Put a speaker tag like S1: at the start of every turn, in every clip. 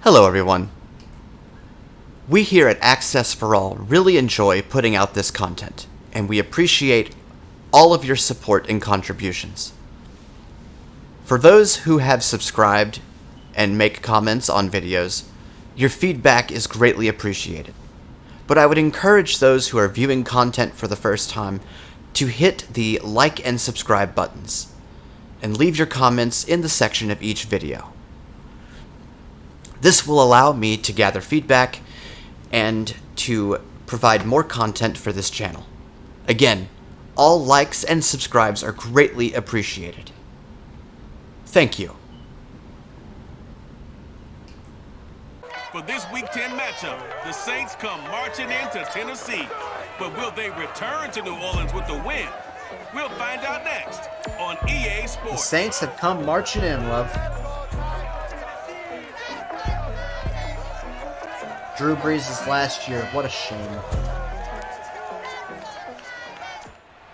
S1: Hello everyone. We here at Access for All really enjoy putting out this content, and we appreciate all of your support and contributions. For those who have subscribed and make comments on videos, your feedback is greatly appreciated. But I would encourage those who are viewing content for the first time to hit the like and subscribe buttons, and leave your comments in the section of each video. This will allow me to gather feedback and to provide more content for this channel. Again, all likes and subscribes are greatly appreciated. Thank you.
S2: For this Week 10 matchup, the Saints come marching into Tennessee. But will they return to New Orleans with the win? We'll find out next on EA Sports.
S3: The Saints have come marching in, love. Drew Brees' last year. What a shame.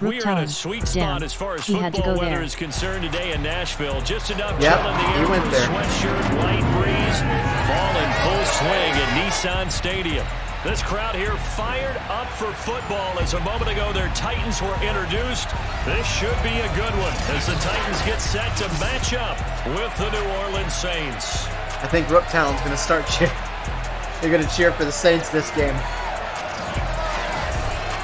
S4: We are in a sweet spot as far as football weather is concerned today in Nashville. Just enough chill in the air from the sweatshirt, light breeze, fall in full swing at Nissan Stadium. This crowd here fired up for football as a moment ago their Titans were introduced. This should be a good one as the Titans get set to match up with the New Orleans Saints.
S3: I think Rooktown's going to start cheering. They're going to cheer for the Saints this game.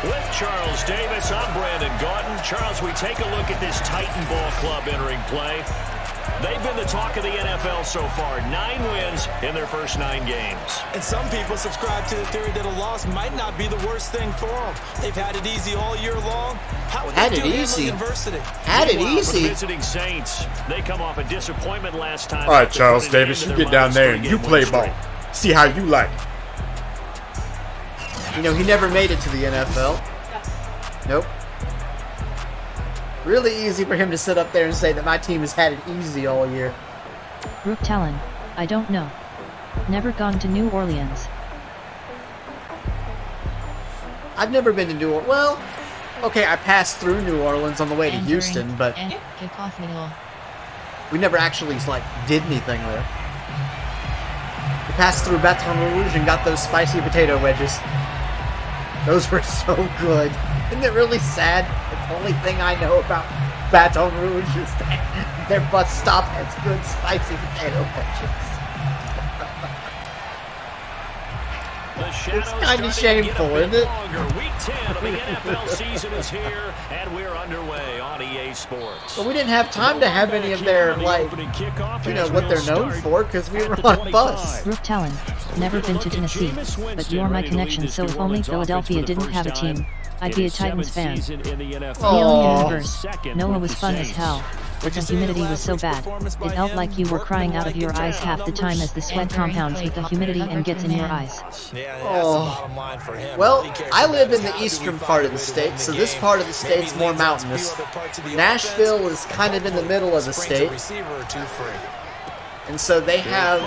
S4: With Charles Davis, I'm Brandon Gauton. Charles, we take a look at this Titan Ball Club entering play. They've been the talk of the NFL so far. 9 wins in their first 9 games.
S5: And some people subscribe to the theory that a loss might not be the worst thing for them. They've had it easy all year long. How would they do handling adversity?
S3: Had it easy.
S4: For the visiting Saints, they come off a disappointment last time.
S6: All right, Charles Davis, you get down there and you play ball. See how you like it.
S3: You know, he never made it to the NFL. Nope. Really easy for him to sit up there and say that my team has had it easy all year.
S7: Rook Talon, I don't know. Never gone to New Orleans.
S3: I've never been to New Orleans. Well, okay, I passed through New Orleans on the way to Houston, but we never actually, did anything there. We passed through Baton Rouge and got those spicy potato wedges. Those were so good. Isn't it really sad? The only thing I know about Baton Rouge is that their bus stop has good spicy potato wedges. It's kind of shameful, isn't it?
S4: Week 10 of the NFL season is here, and we're underway on EA Sports.
S3: But we didn't have time to have any of their, what they're known for, because we were on a bus.
S7: Rook Talon, never been to Tennessee, but you're my connection, so if only Philadelphia didn't have a team, I'd be a Titans fan. The only universe. Noah was fun as hell, but the humidity was so bad, it felt like you were crying out of your eyes half the time as the sweat compounds with the humidity and gets in your eyes.
S3: Well, I live in the eastern part of the state, so this part of the state's more mountainous. Nashville is kind of in the middle of the state. And so they have,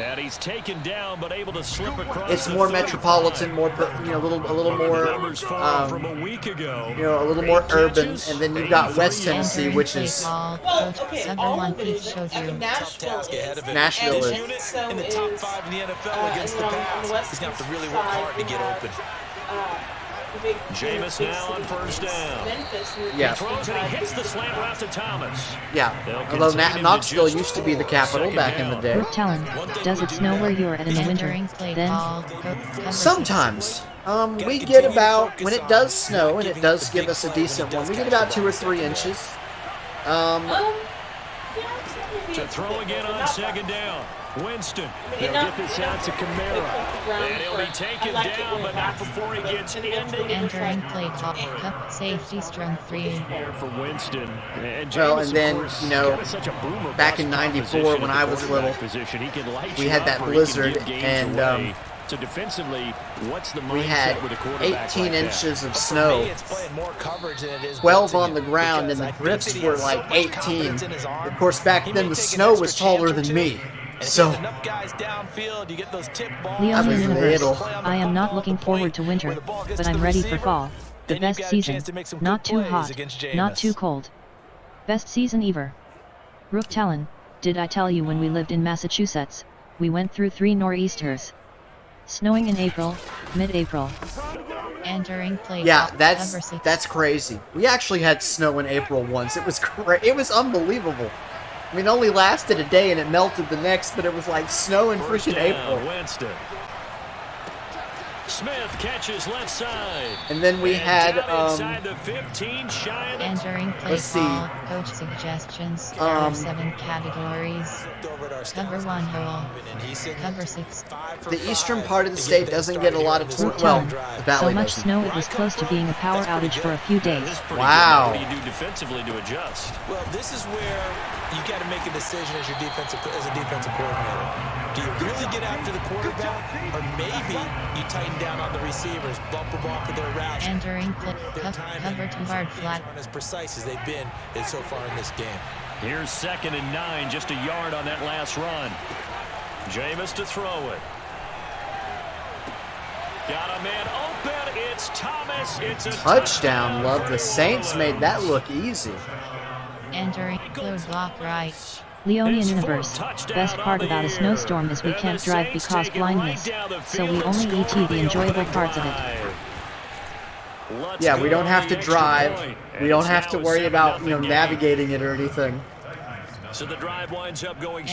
S4: And he's taken down, but able to slip across.
S3: It's more metropolitan, more a little more
S4: from a week ago.
S3: a little more urban, and then you've got West Tennessee, which is Nashville is
S5: in the top 5 in the NFL against the pass. He's going to have to really work hard to get open.
S4: Jameis now on first down.
S3: Yeah.
S4: He throws and he hits the slant route to Thomas.
S3: Yeah. Although Knoxville used to be the capital back in the day.
S7: Rook Talon, does it snow where you're at in the winter? Then?
S3: Sometimes. We get about, when it does snow, and it does give us a decent one, we get about 2 or 3 inches.
S4: To throw again on second down. Winston, they'll get this out to Kamara. And he'll be taken down, but not before he gets into
S8: entering play clock. Safety strong 3.
S4: Here for Winston. And
S3: well, and then, back in '94 when I was little, we had that blizzard, and
S4: so defensively, what's the
S3: we had
S4: with a quarterback
S3: 18 inches of snow,
S5: It's playing more coverage than it is
S3: 12 on the ground, and the drifts were like 18. Of course, back then the snow was taller than me. So,
S7: Leon Universe, I am not looking forward to winter, but I'm ready for fall. The best season. Not too hot, not too cold. Best season ever. Rook Talon, Did I tell you when we lived in Massachusetts, we went through 3 nor'easters? Snowing in April, mid-April.
S8: Entering play.
S3: Yeah, that's crazy. We actually had snow in April once. It was it was unbelievable. I mean, it only lasted a day and it melted the next, but it was like snow in freaking April.
S4: Winston. Smith catches left side.
S3: And then we had
S4: inside the 15,
S8: entering play.
S3: Let's see.
S8: Coach suggestions. 7 categories. Cover 1 hole. Cover 6.
S3: The eastern part of the state doesn't get a lot of
S7: So much snow it was close to being a power outage for a few days.
S3: Wow.
S4: What do you do defensively to adjust?
S5: Well, this is where you got to make a decision as a defensive coordinator. Do you really get after the quarterback, or maybe you tighten down on the receivers, bump them off of their routes?
S8: Entering play. Cover 2 hard flat.
S5: As precise as they've been so far in this game.
S4: Here's 2nd and 9, just a yard on that last run. Jameis to throw it. Got a man open. It's Thomas. It's a
S3: touchdown. Love, the Saints made that look easy.
S8: Entering blue block right.
S7: Leonian Universe, best part about a snowstorm is we can't drive because blindness, so we only ET the enjoyable parts of it.
S3: Yeah, we don't have to drive. We don't have to worry about, navigating it or anything.
S4: So the drive winds up going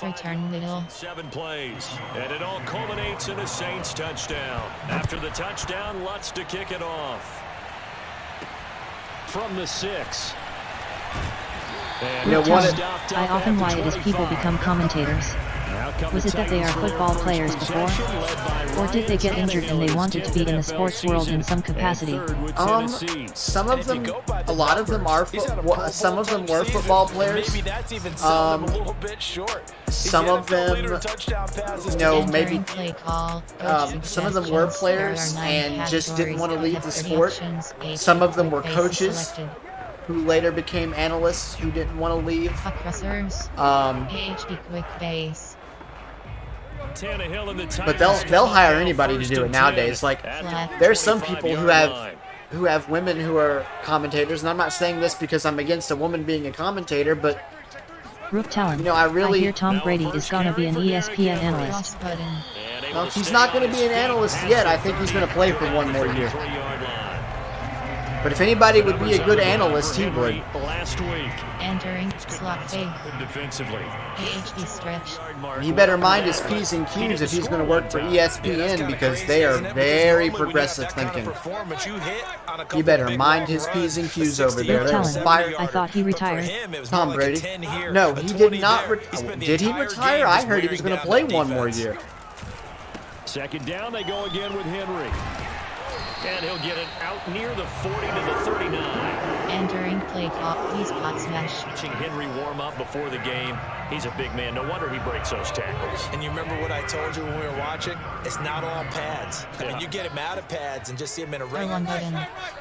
S8: return middle.
S4: 7 plays, and it all culminates in a Saints touchdown. After the touchdown, Lutz to kick it off. From the 6.
S7: I often why it is people become commentators. Was it that they are football players before? Or did they get injured and they wanted to be in the sports world in some capacity?
S3: Some of them, a lot of them are, some of them were football players. Some of them, maybe, some of them were players and just didn't want to leave the sport. Some of them were coaches who later became analysts who didn't want to leave. But they'll hire anybody to do it nowadays. Like, there's some people who have women who are commentators, and I'm not saying this because I'm against a woman being a commentator, but
S7: Rook Talon,
S3: I
S7: hear Tom Brady is gonna be an ESPN analyst.
S3: Well, he's not going to be an analyst yet. I think he's going to play for 1 more year. But if anybody would be a good analyst, he would.
S8: Entering slot big. Defensively. AHD stretch.
S3: He better mind his P's and Q's if he's going to work for ESPN because they are very progressive thinking. He better mind his P's and Q's over there.
S7: I thought he retired.
S3: Tom Brady? No, he did not. Did he retire? I heard he was going to play 1 more year.
S4: 2nd down, they go again with Henry. And he'll get it out near the 40 to the 39.
S8: Entering play clock. He's spot smash.
S4: Watching Henry warm up before the game. He's a big man. No wonder he breaks those tackles.
S5: And you remember what I told you when we were watching? It's not all pads. I mean, you get him out of pads and just see him in a regular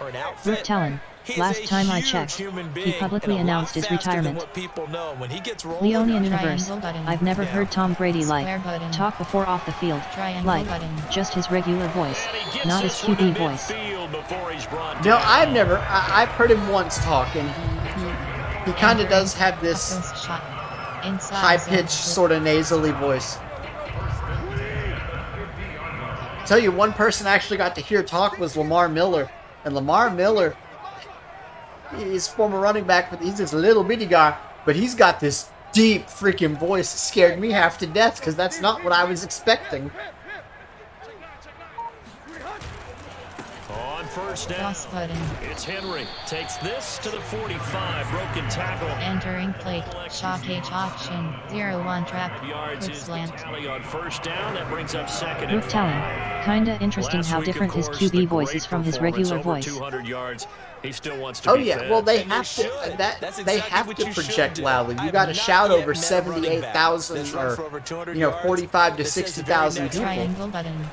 S5: or an outfit.
S7: Rook Talon, last time I checked, he publicly announced his retirement. Leonian Universe, I've never heard Tom Brady talk before off the field, just his regular voice, not his QB voice.
S3: No, I've heard him once talk, and he kind of does have this high-pitched, sort of nasally voice. I'll tell you, one person I actually got to hear talk was Lamar Miller. And Lamar Miller, he's former running back, but he's this little bitty guy. But he's got this deep freaking voice. It scared me half to death because that's not what I was expecting.
S4: On 1st down, it's Henry. Takes this to the 45. Broken tackle.
S8: Entering play. Shock H option. 0-1 trap.
S4: Yards is slant. On 1st down, that brings up 2nd.
S7: Rook Talon, kinda interesting how different his QB voice is from his regular voice.
S4: 200 yards. He still wants to be fed.
S3: Well, they have to. They have to project loudly. You got to shout over 78,000 or 45 to 60,000 people.
S8: Triangle button.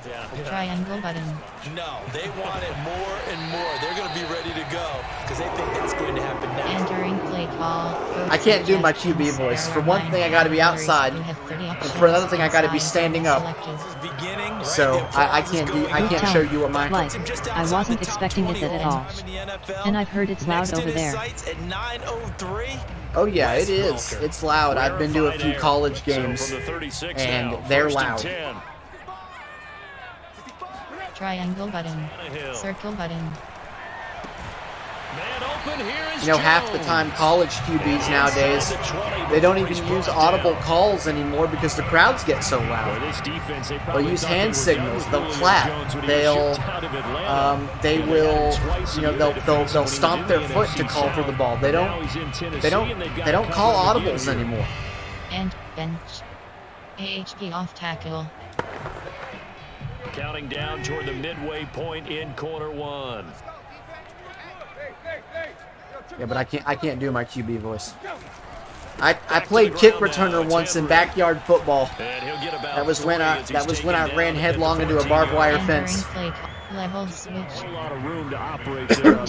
S8: Triangle button.
S5: No, they want it more and more. They're going to be ready to go because they think that's going to happen now.
S8: Entering play
S3: I can't do my QB voice. For one thing, I gotta be outside. And for another thing, I gotta be standing up. So I can't show you what my...
S7: I wasn't expecting it at all. And I've heard it's loud over there.
S3: Oh yeah, it is. It's loud. I've been to a few college games, and they're loud.
S8: Triangle button. Circle button.
S3: You know, half the time college QBs nowadays, they don't even use audible calls anymore because the crowds get so loud. They'll use hand signals. They'll clap. They will, you know, they'll stomp their foot to call for the ball. They don't call audibles anymore.
S8: And bench. AHP off tackle.
S4: Counting down toward the midway point in quarter one.
S3: Yeah, but I can't do my QB voice. I played kick returner once in backyard football. That was when I ran headlong into a barbed wire fence. It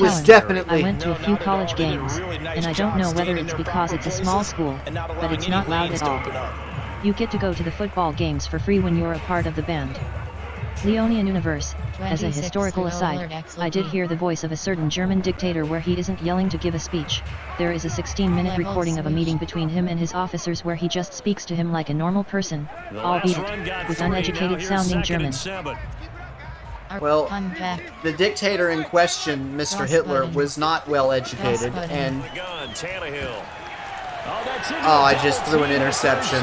S3: was definitely...
S7: I went to a few college games, and I don't know whether it's because it's a small school, but it's not loud at all. You get to go to the football games for free when you're a part of the band. Leonian Universe. As a historical aside, I did hear the voice of a certain German dictator where he isn't yelling to give a speech. There is a 16-minute recording of a meeting between him and his officers where he just speaks to him like a normal person, albeit with uneducated-sounding German.
S3: Well, the dictator in question, Mr. Hitler, was not well educated, and... Oh, I just threw an interception.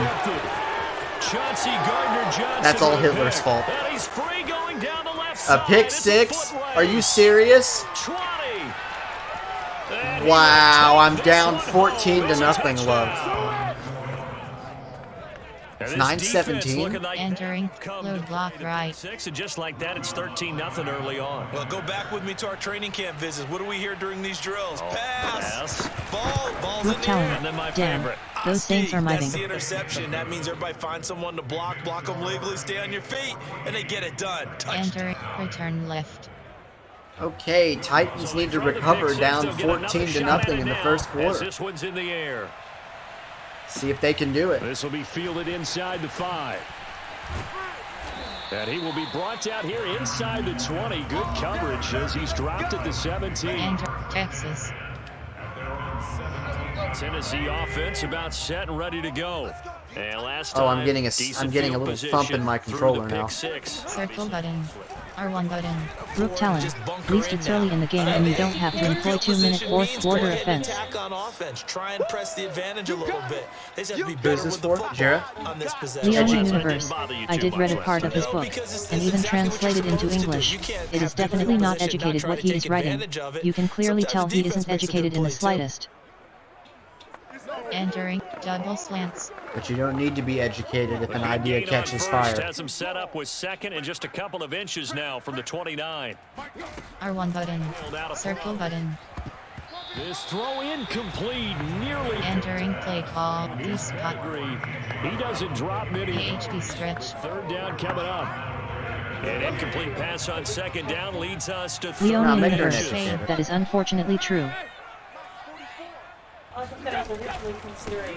S3: That's all Hitler's fault. A pick six? Are you serious? Wow, I'm down 14-0, love. It's 9-17.
S8: Entering. Load block right.
S4: And just like that, it's 13-0 early on.
S5: Well, go back with me to our training camp visits. What do we hear during these drills? Pass. Ball's in the air.
S7: And then my favorite. Those Saints are mighty.
S5: That's the interception. That means everybody finds someone to block them legally, stay on your feet, and they get it done.
S8: Entering. Return left.
S3: Okay, Titans need to recover down 14-0 in the first quarter.
S4: This one's in the air.
S3: See if they can do it.
S4: This will be fielded inside the 5. And he will be brought out here inside the 20. Good coverage as he's dropped at the 17.
S8: Enter Texas.
S4: Tennessee offense about set and ready to go. And last time,
S3: I'm getting a little thump in my controller now.
S8: Circle button. R1 button.
S7: Rook Talon. At least it's early in the game and you don't have to employ 2-minute fourth quarter offense.
S5: Try and press the advantage a little bit.
S3: Who is this for? Jarrah?
S7: Leonian Universe. I did read a part of his book, and even translated into English. It is definitely not educated what he is writing. You can clearly tell he isn't educated in the slightest.
S8: Entering double slants.
S3: But you don't need to be educated if an idea catches fire.
S4: Has him set up with second and just a couple of inches now from the 29.
S8: R1 button. Circle button.
S4: This throw incomplete, nearly
S8: entering play call. Spot.
S4: He doesn't drop many.
S8: PHP stretch.
S4: Third down coming up. An incomplete pass on second down leads us to
S7: Leonian Universe. That is unfortunately true.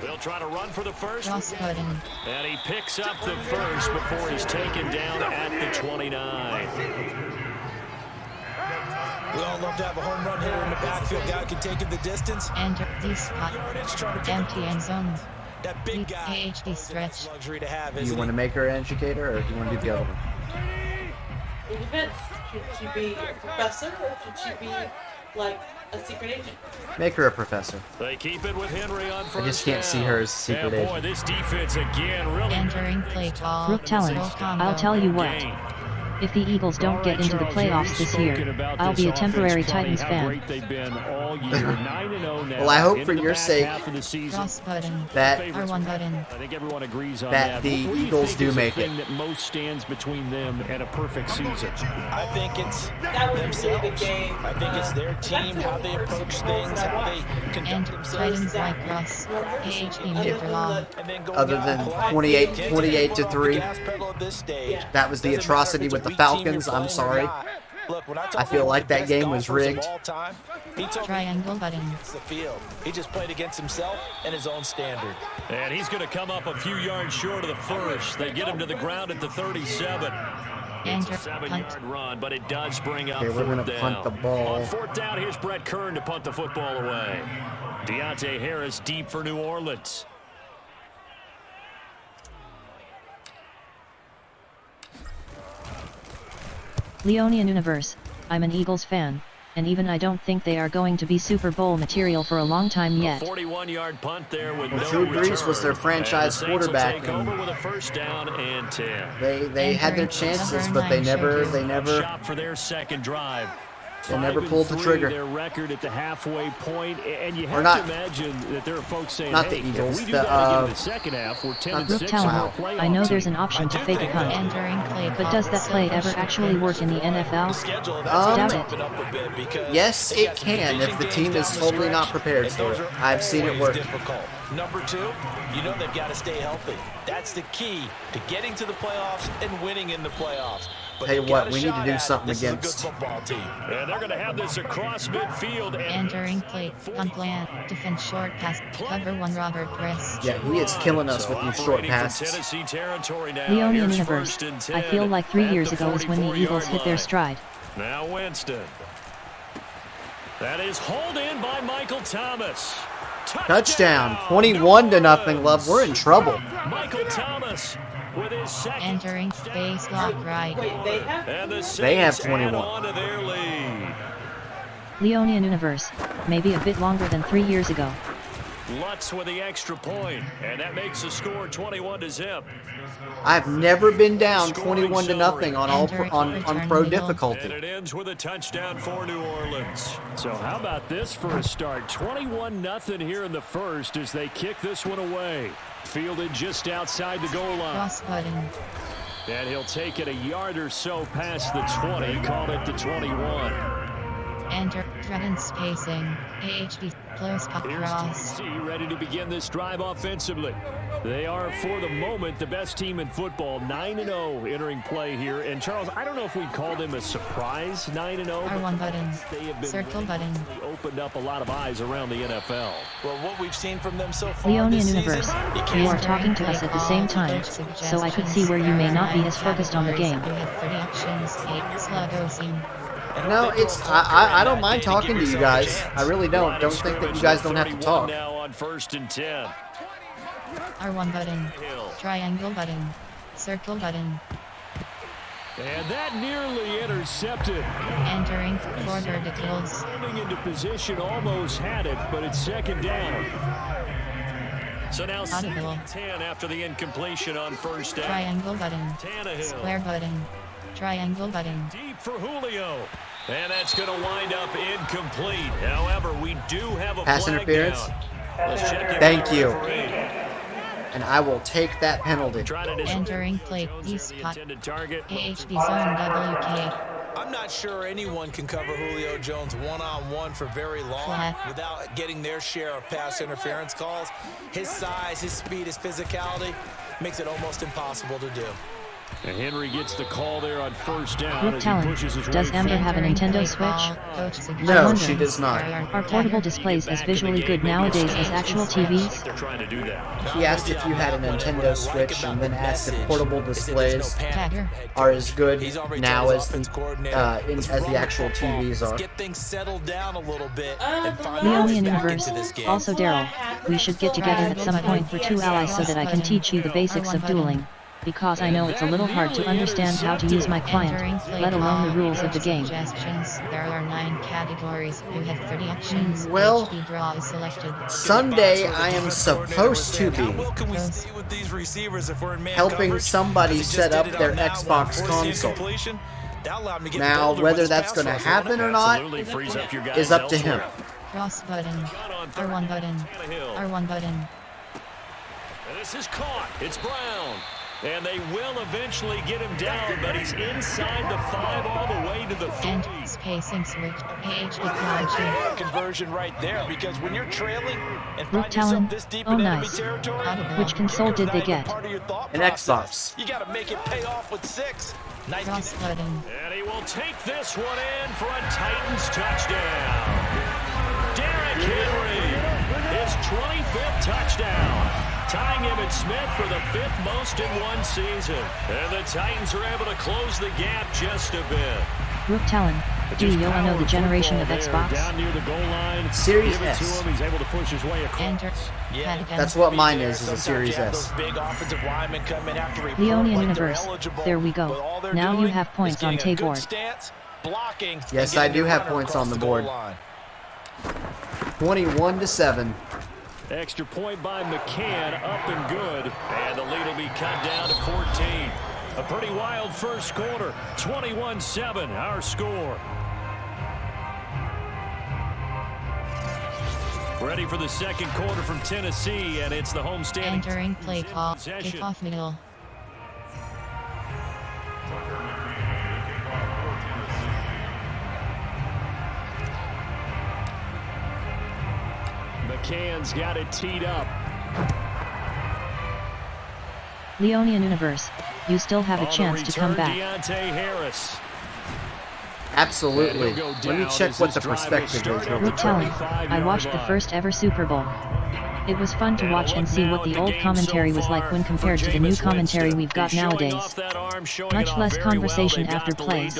S4: They'll try to run for the first.
S8: Cross button.
S4: And he picks up the first before he's taken down at the 29.
S5: We all love to have a home run hitter in the backfield. Guy can take it the distance.
S8: Enter the spot. Empty end zone.
S5: That big guy.
S8: AHD stretch.
S5: Luxury to have,
S3: do you want to make her an educator, or do you want to do the other one?
S9: It depends. Should she be a professor, or should she be like a secret agent?
S3: Make her a professor.
S4: They keep it with Henry on first.
S3: I just can't see her as a secret agent.
S4: Boy, this defense again really.
S8: Entering play call.
S7: Rook Talon. I'll tell you what. If the Eagles don't get into the playoffs this year, I'll be a temporary Titans fan.
S3: Well, I hope for your sake that the Eagles do make it.
S4: That most stands between them and a perfect season.
S5: I think it's themselves. I think it's their team, how they approach things, how they conduct themselves.
S3: Other than 28-3, that was the atrocity with the Falcons. I'm sorry.
S5: Look, when
S3: I feel like that game was rigged.
S8: Triangle button.
S5: It's the field. He just played against himself and his own standard.
S4: And he's going to come up a few yards short of the first. They get him to the ground at the 37. It's a 7-yard run, but it does bring up
S3: we're going to punt the ball.
S4: On fourth down, here's Brett Kern to punt the football away. Deontay Harris deep for New Orleans.
S7: Leonian Universe, I'm an Eagles fan, and even I don't think they are going to be Super Bowl material for a long time yet.
S4: 41-yard punt there with no
S3: Drew Brees was their franchise quarterback.
S4: Take over with a first down and 10.
S3: They had their chances, but they never
S4: shot for their second drive.
S3: They never pulled the trigger.
S4: Their record at the halfway point, and you have to imagine that there are folks saying,
S3: not
S4: hey,
S3: the Eagles,
S4: we do that again in the second half. We're 10-6.
S7: Wow. I know there's an option to fake a punt, but does that play ever actually work in the NFL? Doubt it.
S3: Yes, it can if the team is totally not prepared for it. I've seen it work.
S5: Number two, you know they've got to stay healthy. That's the key to getting to the playoffs and winning in the playoffs.
S3: Tell you what, we need to do something against.
S4: And they're going to have this across midfield.
S8: Entering play, punt land, defense short pass, cover one Robert Press.
S3: Yeah, he is killing us with these short passes.
S7: Leonian Universe, I feel like 3 years ago is when the Eagles hit their stride.
S4: Now Winston. That is hauled in by Michael Thomas.
S3: Touchdown, 21-0, Love. We're in trouble.
S4: Michael Thomas with his second.
S8: Entering base lock right.
S9: Wait,
S3: they have 21.
S7: Leonian Universe, maybe a bit longer than 3 years ago.
S4: Lutz with the extra point, and that makes the score 21-0.
S3: I've never been down 21-0 on pro difficulty.
S4: And it ends with a touchdown for New Orleans. So how about this for a start? 21-0 here in the first as they kick this one away. Fielded just outside the goal line.
S8: Cross button.
S4: And he'll take it a yard or so past the 20, call it the 21.
S8: Enter Dragon spacing. AHB close across.
S4: Ready to begin this drive offensively. They are, for the moment, the best team in football, 9-0 entering play here. And Charles, I don't know if we'd call them a surprise 9-0.
S8: R1 button.
S4: They have been
S8: Circle button.
S4: Opened up a lot of eyes around the NFL.
S5: Well, what we've seen from them so far
S7: Leonian
S5: this
S7: Universe,
S5: season,
S7: you are talking to us at the same time, so I could see where you may not be as focused on the game.
S3: No, it's I don't mind talking to you guys. I really don't. Don't think that you guys don't have to talk.
S4: Now on 1st and 10.
S8: R1 button. Triangle button. Circle button.
S4: And that nearly intercepted.
S8: Entering for verticals.
S4: Coming into position, almost had it, but it's second down. So now 10 after the incompletion on first down.
S8: Triangle button.
S4: Tannehill.
S8: Square button. Triangle button.
S4: Deep for Julio. And that's going to wind up incomplete. However, we do have a
S3: pass interference. Thank you. And I will take that penalty.
S8: Entering plate, D-spot, AHB zone WK.
S5: I'm not sure anyone can cover Julio Jones one-on-one for very long without getting their share of pass interference calls. His size, his speed, his physicality makes it almost impossible to do.
S4: And Henry gets the call there on first down.
S7: Group talent. Does Amber have a Nintendo Switch?
S3: No, she does not.
S7: Are portable displays as visually good nowadays as actual TVs?
S4: They're trying to do that.
S3: He asked if you had a Nintendo Switch and then asked if portable displays are as good now as the actual TVs are.
S5: Get things settled down a little bit.
S7: Leonian Universe. Also, Daryl, we should get together at some point for 2 allies so that I can teach you the basics of dueling. Because I know it's a little hard to understand how to use my client, let alone the rules of the game.
S8: There are 9 categories. You have 30 actions.
S3: Well, Sunday I am supposed to be helping somebody set up their Xbox console. Now, whether that's going to happen or not is up to him.
S8: Cross button. R1 button. R1 button.
S4: This is caught. It's Brown. And they will eventually get him down, but he's inside the 5 all the way to the 3.
S8: And spacing switch. AHD
S5: conversion right there, because when you're trailing and
S7: find yourself this deep in enemy territory, which console did they get?
S3: An Xbox.
S5: You got to make it pay off with 6.
S8: Cross button.
S4: And he will take this one in for a Titans touchdown. Derrick Henry, his 25th touchdown. Tying him and Smith for the 5th most in one season. And the Titans are able to close the gap just a bit.
S7: Rook Talon, do you know the generation of Xbox?
S4: Down near the goal line.
S3: Series
S4: Give it
S3: S.
S4: to him. He's able to push his way across.
S8: Enter.
S5: Yeah,
S3: That's what mine is a Series S.
S5: Big offensive linemen come in after report
S7: Leonian
S5: like they're
S7: Universe.
S5: eligible,
S7: There we
S5: but
S7: go.
S5: all they're
S7: Now you
S5: doing
S7: have points
S5: is
S7: on
S5: getting a good
S7: Tabor.
S5: stance, blocking,
S3: Yes,
S5: and
S3: I
S5: getting
S3: do
S5: the
S3: have
S5: runner
S3: points
S5: across
S3: on the
S5: goal
S3: board.
S5: line.
S3: 21-7.
S4: Extra point by McCann, up and good. And the lead will be cut down to 14. A pretty wild first quarter. 21-7, our score. Ready for the second quarter from Tennessee, and it's the homestanding.
S8: Entering play call. Kickoff middle.
S4: McCann's got it teed up.
S7: Leonian Universe, you still have a chance to come back.
S4: Deontay Harris.
S3: Absolutely. Let me check what the perspective is.
S7: Rook Talon, I watched the first ever Super Bowl. It was fun to watch and see what the old commentary was like when compared to the new commentary we've got nowadays. Much less conversation after plays.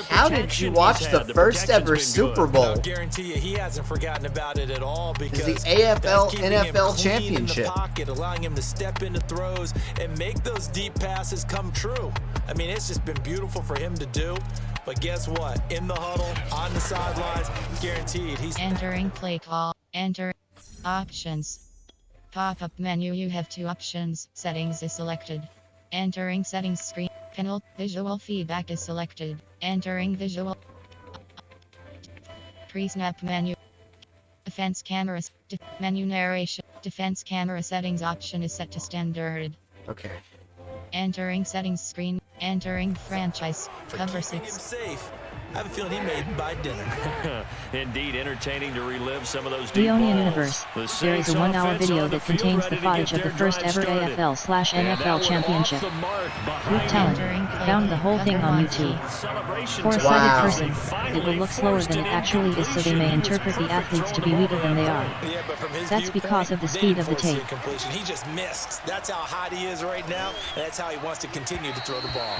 S3: How did you watch the first ever Super Bowl?
S5: I guarantee you he hasn't forgotten about it at all because
S3: It's the AFL
S5: that's keeping him
S3: NFL
S5: clean in
S3: Championship.
S5: the pocket, allowing him to step into throws and make those deep passes come true. I mean, it's just been beautiful for him to do. But guess what? In the huddle, on the sidelines, guaranteed he's
S8: Entering play call. Enter. Options. Pop-up menu. You have 2 options. Settings is selected. Entering settings screen. Panel. Visual feedback is selected. Entering visual. Pre-snap menu. Defense cameras. Menu narration. Defense camera settings option is set to standard.
S3: Okay.
S8: Entering settings screen. Entering franchise. Cover
S5: keeping him
S8: 6.
S5: safe. I have a feeling he made by dinner.
S4: Indeed, entertaining to relive some of those deep
S7: Leonian
S4: balls.
S7: Universe, there is a 1-hour video that contains the footage of the first ever AFL/NFL championship. Rook Talon, found the whole thing on YouTube. For a sighted person, it will look slower than it actually is, so they may interpret the athletes to be weaker than they are.
S5: Yeah, but from his
S7: That's
S5: viewpoint,
S7: because of the speed of the
S5: didn't force
S7: tape.
S5: completion. He just missed. That's how hot he is right now, and that's how he wants to continue to throw the ball.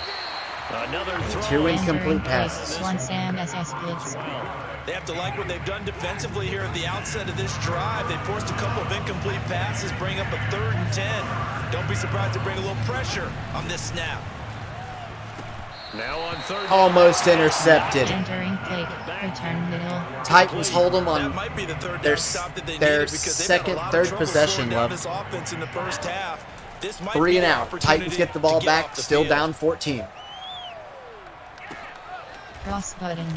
S4: Another throw.
S3: 2
S8: Entering
S3: incomplete
S8: play.
S3: passes.
S8: 1 Sam SS blitz.
S5: They have to like what they've done defensively here at the outset of this drive. They forced a couple of incomplete passes, bring up a 3rd and 10. Don't be surprised to bring a little pressure on this snap.
S4: Now on 3rd.
S3: Almost intercepted.
S8: Entering play. Return middle.
S3: Titans hold them
S5: That
S3: on
S5: might be the third
S3: their
S5: down stop that they
S3: their
S5: needed because they've had a
S3: second,
S5: lot of
S3: third
S5: trouble
S3: possession
S5: slowing down
S3: left.
S5: this offense in the first half. This might
S3: 3
S5: be
S3: and
S5: an
S3: out. Titans get the ball
S5: opportunity to
S3: back,
S5: off the
S3: still
S5: field.
S3: down 14.
S8: Cross button.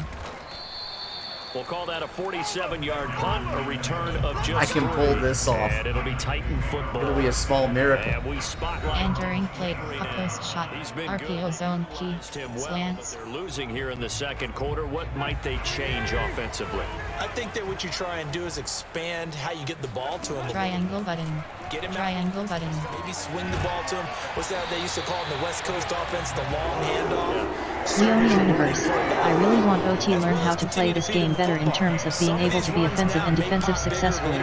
S4: We'll call that a 47-yard punt, a return of just
S3: I can pull
S4: 3.
S3: this off.
S4: And it'll be Titan football.
S3: It'll be a small miracle.
S4: And we spotlight.
S8: Entering play. A post shot.
S4: He's been
S8: RPO
S4: good.
S8: zone key.
S4: Used him well, but
S8: Slants.
S4: they're losing here in the second quarter. What might they change offensively?
S5: I think that what you try and do is expand how you get the ball to him.
S8: Triangle button.
S5: Get him out.
S8: Triangle button.
S5: Maybe swing the ball to him. What's that they used to call in the West Coast offense, the long handoff?
S7: Leonian Universe, I really want OT learn how to play this game better in terms of being able to be offensive and defensive successfully.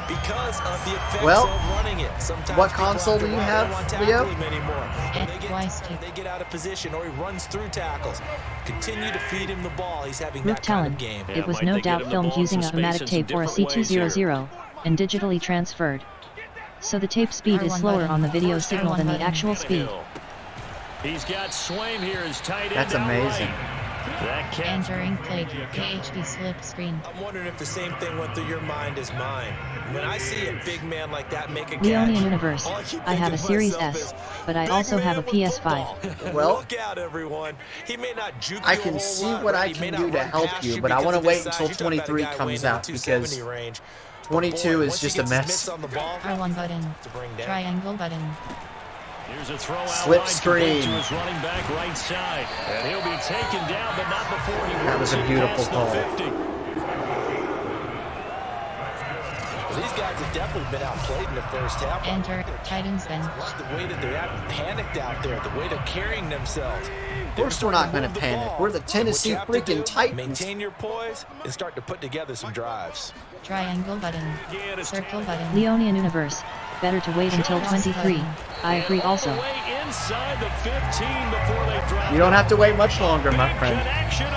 S5: Because of the effects
S3: Well,
S5: of running it. Sometimes
S3: what
S5: people
S3: console do you
S5: run,
S3: have,
S5: they don't want to
S3: Leo?
S5: tackle him anymore.
S8: And
S5: They
S8: twice
S5: get,
S8: to-
S5: they get out of position or he runs through tackles. Continue to feed him the ball. He's having
S7: Rook
S5: that kind
S7: Talon,
S5: of game.
S7: it was
S4: might
S7: no
S4: they get
S7: doubt
S4: him the
S7: filmed
S4: ball in
S7: using
S4: some
S7: automatic
S4: space in
S7: tape or a
S4: some different ways here.
S7: C200, and digitally transferred. So the tape speed is
S8: R1
S7: slower
S8: button.
S7: on the video
S8: First
S7: signal
S8: R1
S7: than the
S8: button.
S7: actual speed.
S4: He's got Swaim here as tight end.
S3: That's
S4: out
S3: amazing.
S4: right. That catch.
S8: Entering play. KHD slip screen.
S5: I'm wondering if the same thing went through your mind as mine. When I see a big man like that make a catch,
S7: Leonian Universe,
S5: all I keep
S7: I have a
S5: thinking to
S7: Series
S5: myself
S7: S,
S5: is,
S7: but I
S5: big
S7: also have a
S5: man with
S7: PS5.
S5: football.
S3: Well,
S5: Look out, everyone. He may not juke
S3: I
S5: you a
S3: can
S5: whole
S3: see
S5: lot,
S3: what
S5: right?
S3: I
S5: He may
S3: can
S5: not
S3: do to
S5: run
S3: help
S5: past
S3: you, but I
S5: because
S3: want to
S5: of
S3: wait
S5: his
S3: until
S5: size. You're talking about a
S3: 23
S5: guy weighing
S3: comes
S5: in the
S3: out
S5: 270
S3: because
S5: range. But
S3: 22
S5: boy,
S3: is
S5: once he
S3: just a
S5: gets his
S3: mess.
S5: mitts on the ball,
S8: R1 button.
S5: to bring down.
S8: Triangle button.
S4: Here's a throw out
S3: Slip
S4: line,
S3: screen.
S4: complete to his running back right side. And he'll be taken down, but not before he
S3: That was a
S4: works it
S3: beautiful
S4: past the
S3: call.
S4: 50.
S5: These guys have definitely been outplayed in the first half.
S8: Enter Titans bench.
S5: The way that they haven't panicked out there, the way they're carrying themselves.
S3: Of course we're not going to panic. We're the Tennessee freaking Titans.
S5: Maintain your poise and start to put together some drives.
S8: Triangle button. Circle button.
S7: Leonian Universe. Better to wait until 23. I agree also.
S3: You don't have to wait much longer, my friend.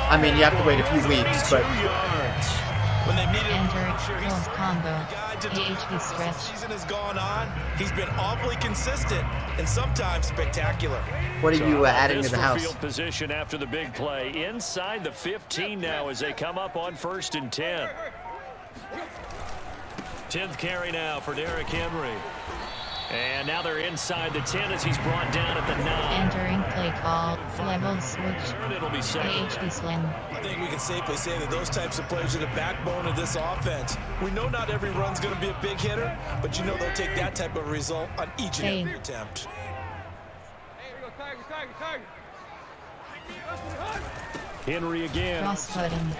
S3: I mean, you have to wait a few weeks, but...
S5: When they need
S8: Enter close combo. AHP stretch.
S5: Season has gone on. He's been awfully consistent and sometimes spectacular.
S3: What are you adding to the house?
S4: Field position after the big play. Inside the 15 now as they come up on 1st and 10. 10th carry now for Derrick Henry. And now they're inside the 10 as he's brought down at the 9.
S8: Entering play call. Level switch.
S4: It'll be second.
S8: AHP slim.
S5: I think we can safely say that those types of players are the backbone of this offense. We know not every run's going to be a big hitter, but you know they'll take that type of result on each and every attempt.
S4: Henry again.
S8: Cross button.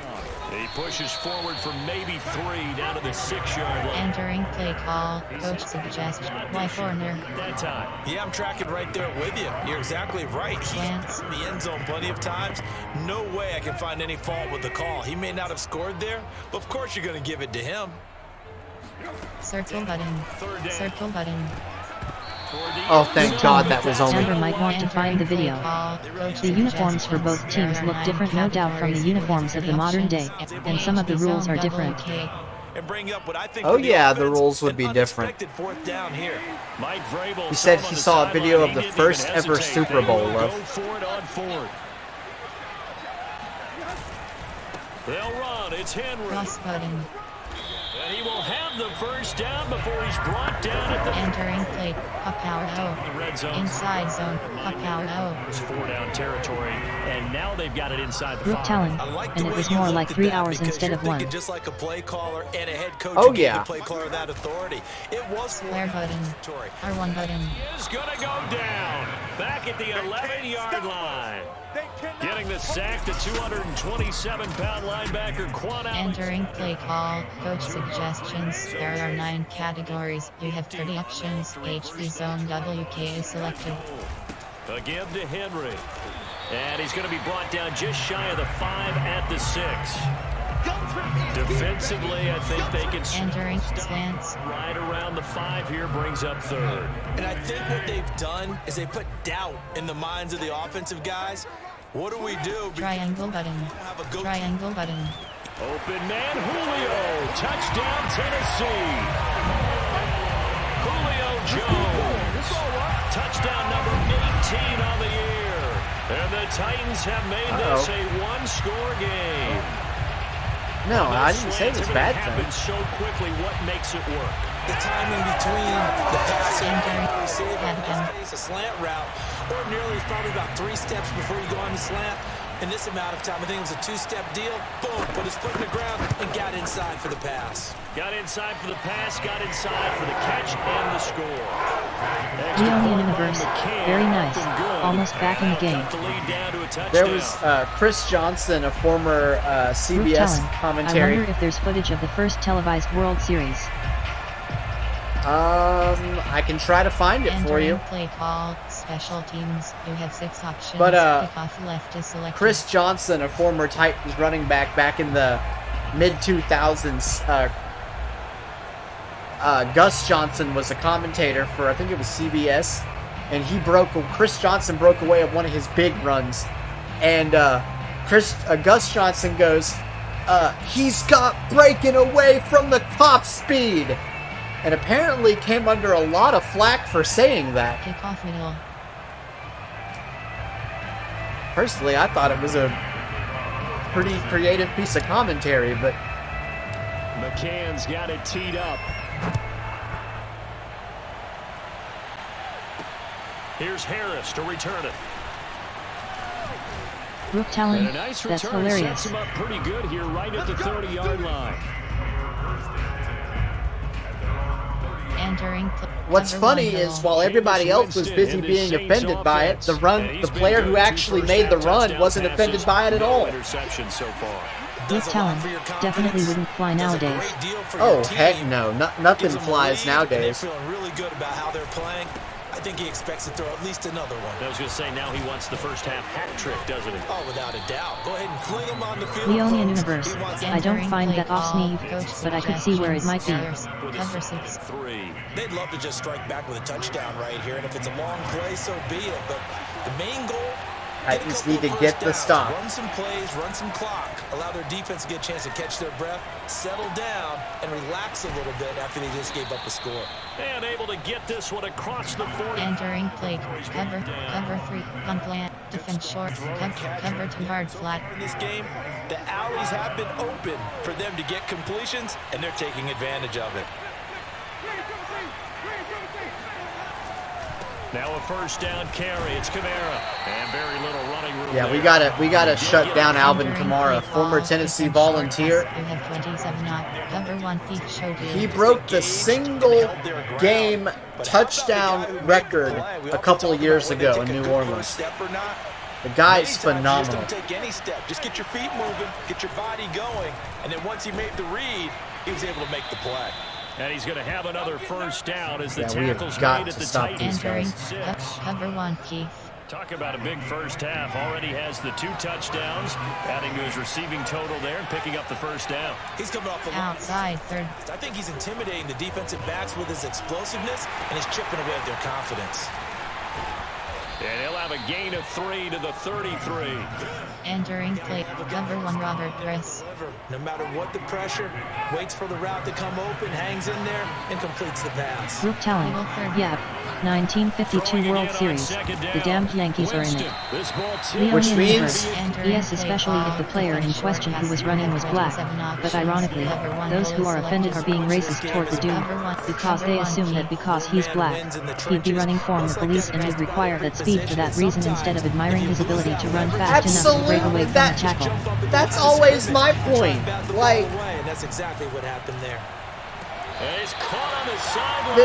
S4: He pushes forward for maybe 3 down to the 6-yard line.
S8: Entering play call. Coach suggests Y corner.
S4: That time.
S5: Yeah, I'm tracking right there with you. You're exactly right. He's in the end zone plenty of times. No way I can find any fault with the call. He may not have scored there, but of course you're going to give it to him.
S8: Circle button. Circle button.
S3: Oh, thank God that was only...
S7: Amber might want to find the video. The uniforms for both teams look different, no doubt, from the uniforms of the modern day, and some of the rules are different.
S3: Oh yeah, the rules would be different. He said he saw a video of the first ever Super Bowl of...
S4: They'll run, it's Henry.
S8: Cross button.
S4: And he will have the first down before he's brought down at the...
S8: Entering play, puck power O. Inside zone, puck power O.
S4: It's 4-down territory, and now they've got it inside the
S7: Brooke
S4: 5.
S7: Talon, and it was more like 3 hours instead of 1.
S5: Just like a play caller and a head coach.
S3: Oh yeah.
S5: Play caller that authority. It was
S8: Flare button. R1 button.
S4: Is gonna go down. Back at the 11-yard line. Getting the sack, the 227-pound linebacker Quan Allen.
S8: Entering play call. Coach suggestions. There are 9 categories. You have 30 options. HB zone WK is selected.
S4: Again to Henry. And he's going to be brought down just shy of the 5 at the 6. Defensively, I think they can
S8: entering slants
S4: right around the 5 here, brings up 3rd.
S5: And I think what they've done is they put doubt in the minds of the offensive guys. What do we do?
S8: Triangle button. Triangle button.
S4: Open man, Julio. Touchdown, Tennessee. Julio Jones. Touchdown number 18 on the year. And the Titans have made this a one-score game.
S3: No, I didn't say it was bad thing.
S4: So quickly, what makes it work?
S5: The timing between the pass and the receiver, a slant route. Ordinarily, it's probably about 3 steps before you go on the slant. In this amount of time, I think it was a 2-step deal. Boom, put his foot in the ground and got inside for the pass.
S4: Got inside for the pass, got inside for the catch and the score.
S7: Leonian Universe, very nice. Almost back in the game.
S3: There was Chris Johnson, a former CBS commentary.
S7: I wonder if there's footage of the first televised World Series.
S3: I can try to find it for you.
S8: Play call, special teams. You have 6 options.
S3: But
S8: kickoff left is selected.
S3: Chris Johnson, a former Titans running back in the mid-2000s, Gus Johnson was a commentator for, I think it was CBS, and Chris Johnson broke away at one of his big runs, and Gus Johnson goes, he's got breaking away from the top speed. And apparently came under a lot of flack for saying that.
S8: Kickoff middle.
S3: Personally, I thought it was a pretty creative piece of commentary, but...
S4: McCann's got it teed up. Here's Harris to return it.
S7: Brooke Talon,
S4: and a nice
S7: that's
S4: return
S7: hilarious.
S4: Sets him up pretty good here, right at the 30-yard line.
S3: What's funny is while everybody else was busy being offended by it, the player who actually made the run wasn't offended by it at all.
S4: Interception so far.
S7: With talent, definitely wouldn't fly nowadays.
S3: Oh, heck no. Nothing flies nowadays.
S5: Feeling really good about how they're playing. I think he expects to throw at least another one.
S4: I was going to say, now he wants the first half hat trick, doesn't he?
S5: Oh, without a doubt. Go ahead and fling him on the field.
S7: Leonian Universe. I don't find that off Sneeve, but I could see where it might be.
S8: Cover 6.
S5: They'd love to just strike back with a touchdown right here, and if it's a long play, so be it. But the main goal,
S3: Titans need to get the stop.
S5: Run some plays, run some clock, allow their defense to get a chance to catch their breath, settle down, and relax a little bit after they just gave up a score.
S4: And able to get this one across the 40.
S8: Entering play, cover 3, punt plan, defense short, cover 2 hard flat.
S5: In this game, the alleys have been open for them to get completions, and they're taking advantage of it.
S4: Now a first down carry. It's Kamara. And very little running room.
S3: Yeah, we gotta shut down Alvin Kamara, former Tennessee Volunteer. He broke the single game touchdown record a couple of years ago in New Orleans. The guy's phenomenal.
S5: Just don't take any step. Just get your feet moving, get your body going, and then once he made the read, he was able to make the play.
S4: And he's going to have another first down as the
S3: we have
S4: tackle's
S3: got
S4: made at
S3: to
S4: the
S3: stop
S4: tight
S3: these
S4: end.
S3: guys.
S8: Cover 1 Keith.
S4: Talk about a big first half. Already has the 2 touchdowns, adding to his receiving total there and picking up the first down.
S5: He's coming off the
S8: outside third.
S5: I think he's intimidating the defensive backs with his explosiveness, and he's chipping away at their confidence.
S4: And he'll have a gain of 3 to the 33.
S8: Entering play, cover 1 Robert Dress.
S5: No matter what the pressure, waits for the route to come open, hangs in there, and completes the pass.
S7: Group talent. Yep. 1952 World Series. The damned Yankees are in it.
S3: Which means?
S7: Yes, especially if the player in question who was running was black. But ironically, those who are offended are being racist toward the dude, because they assume that because he's black, he'd be running for the police and would require that speed for that reason instead of admiring his ability to run fast enough to break away from the tackle.
S3: That's always my point. Like,
S5: that's exactly what happened there.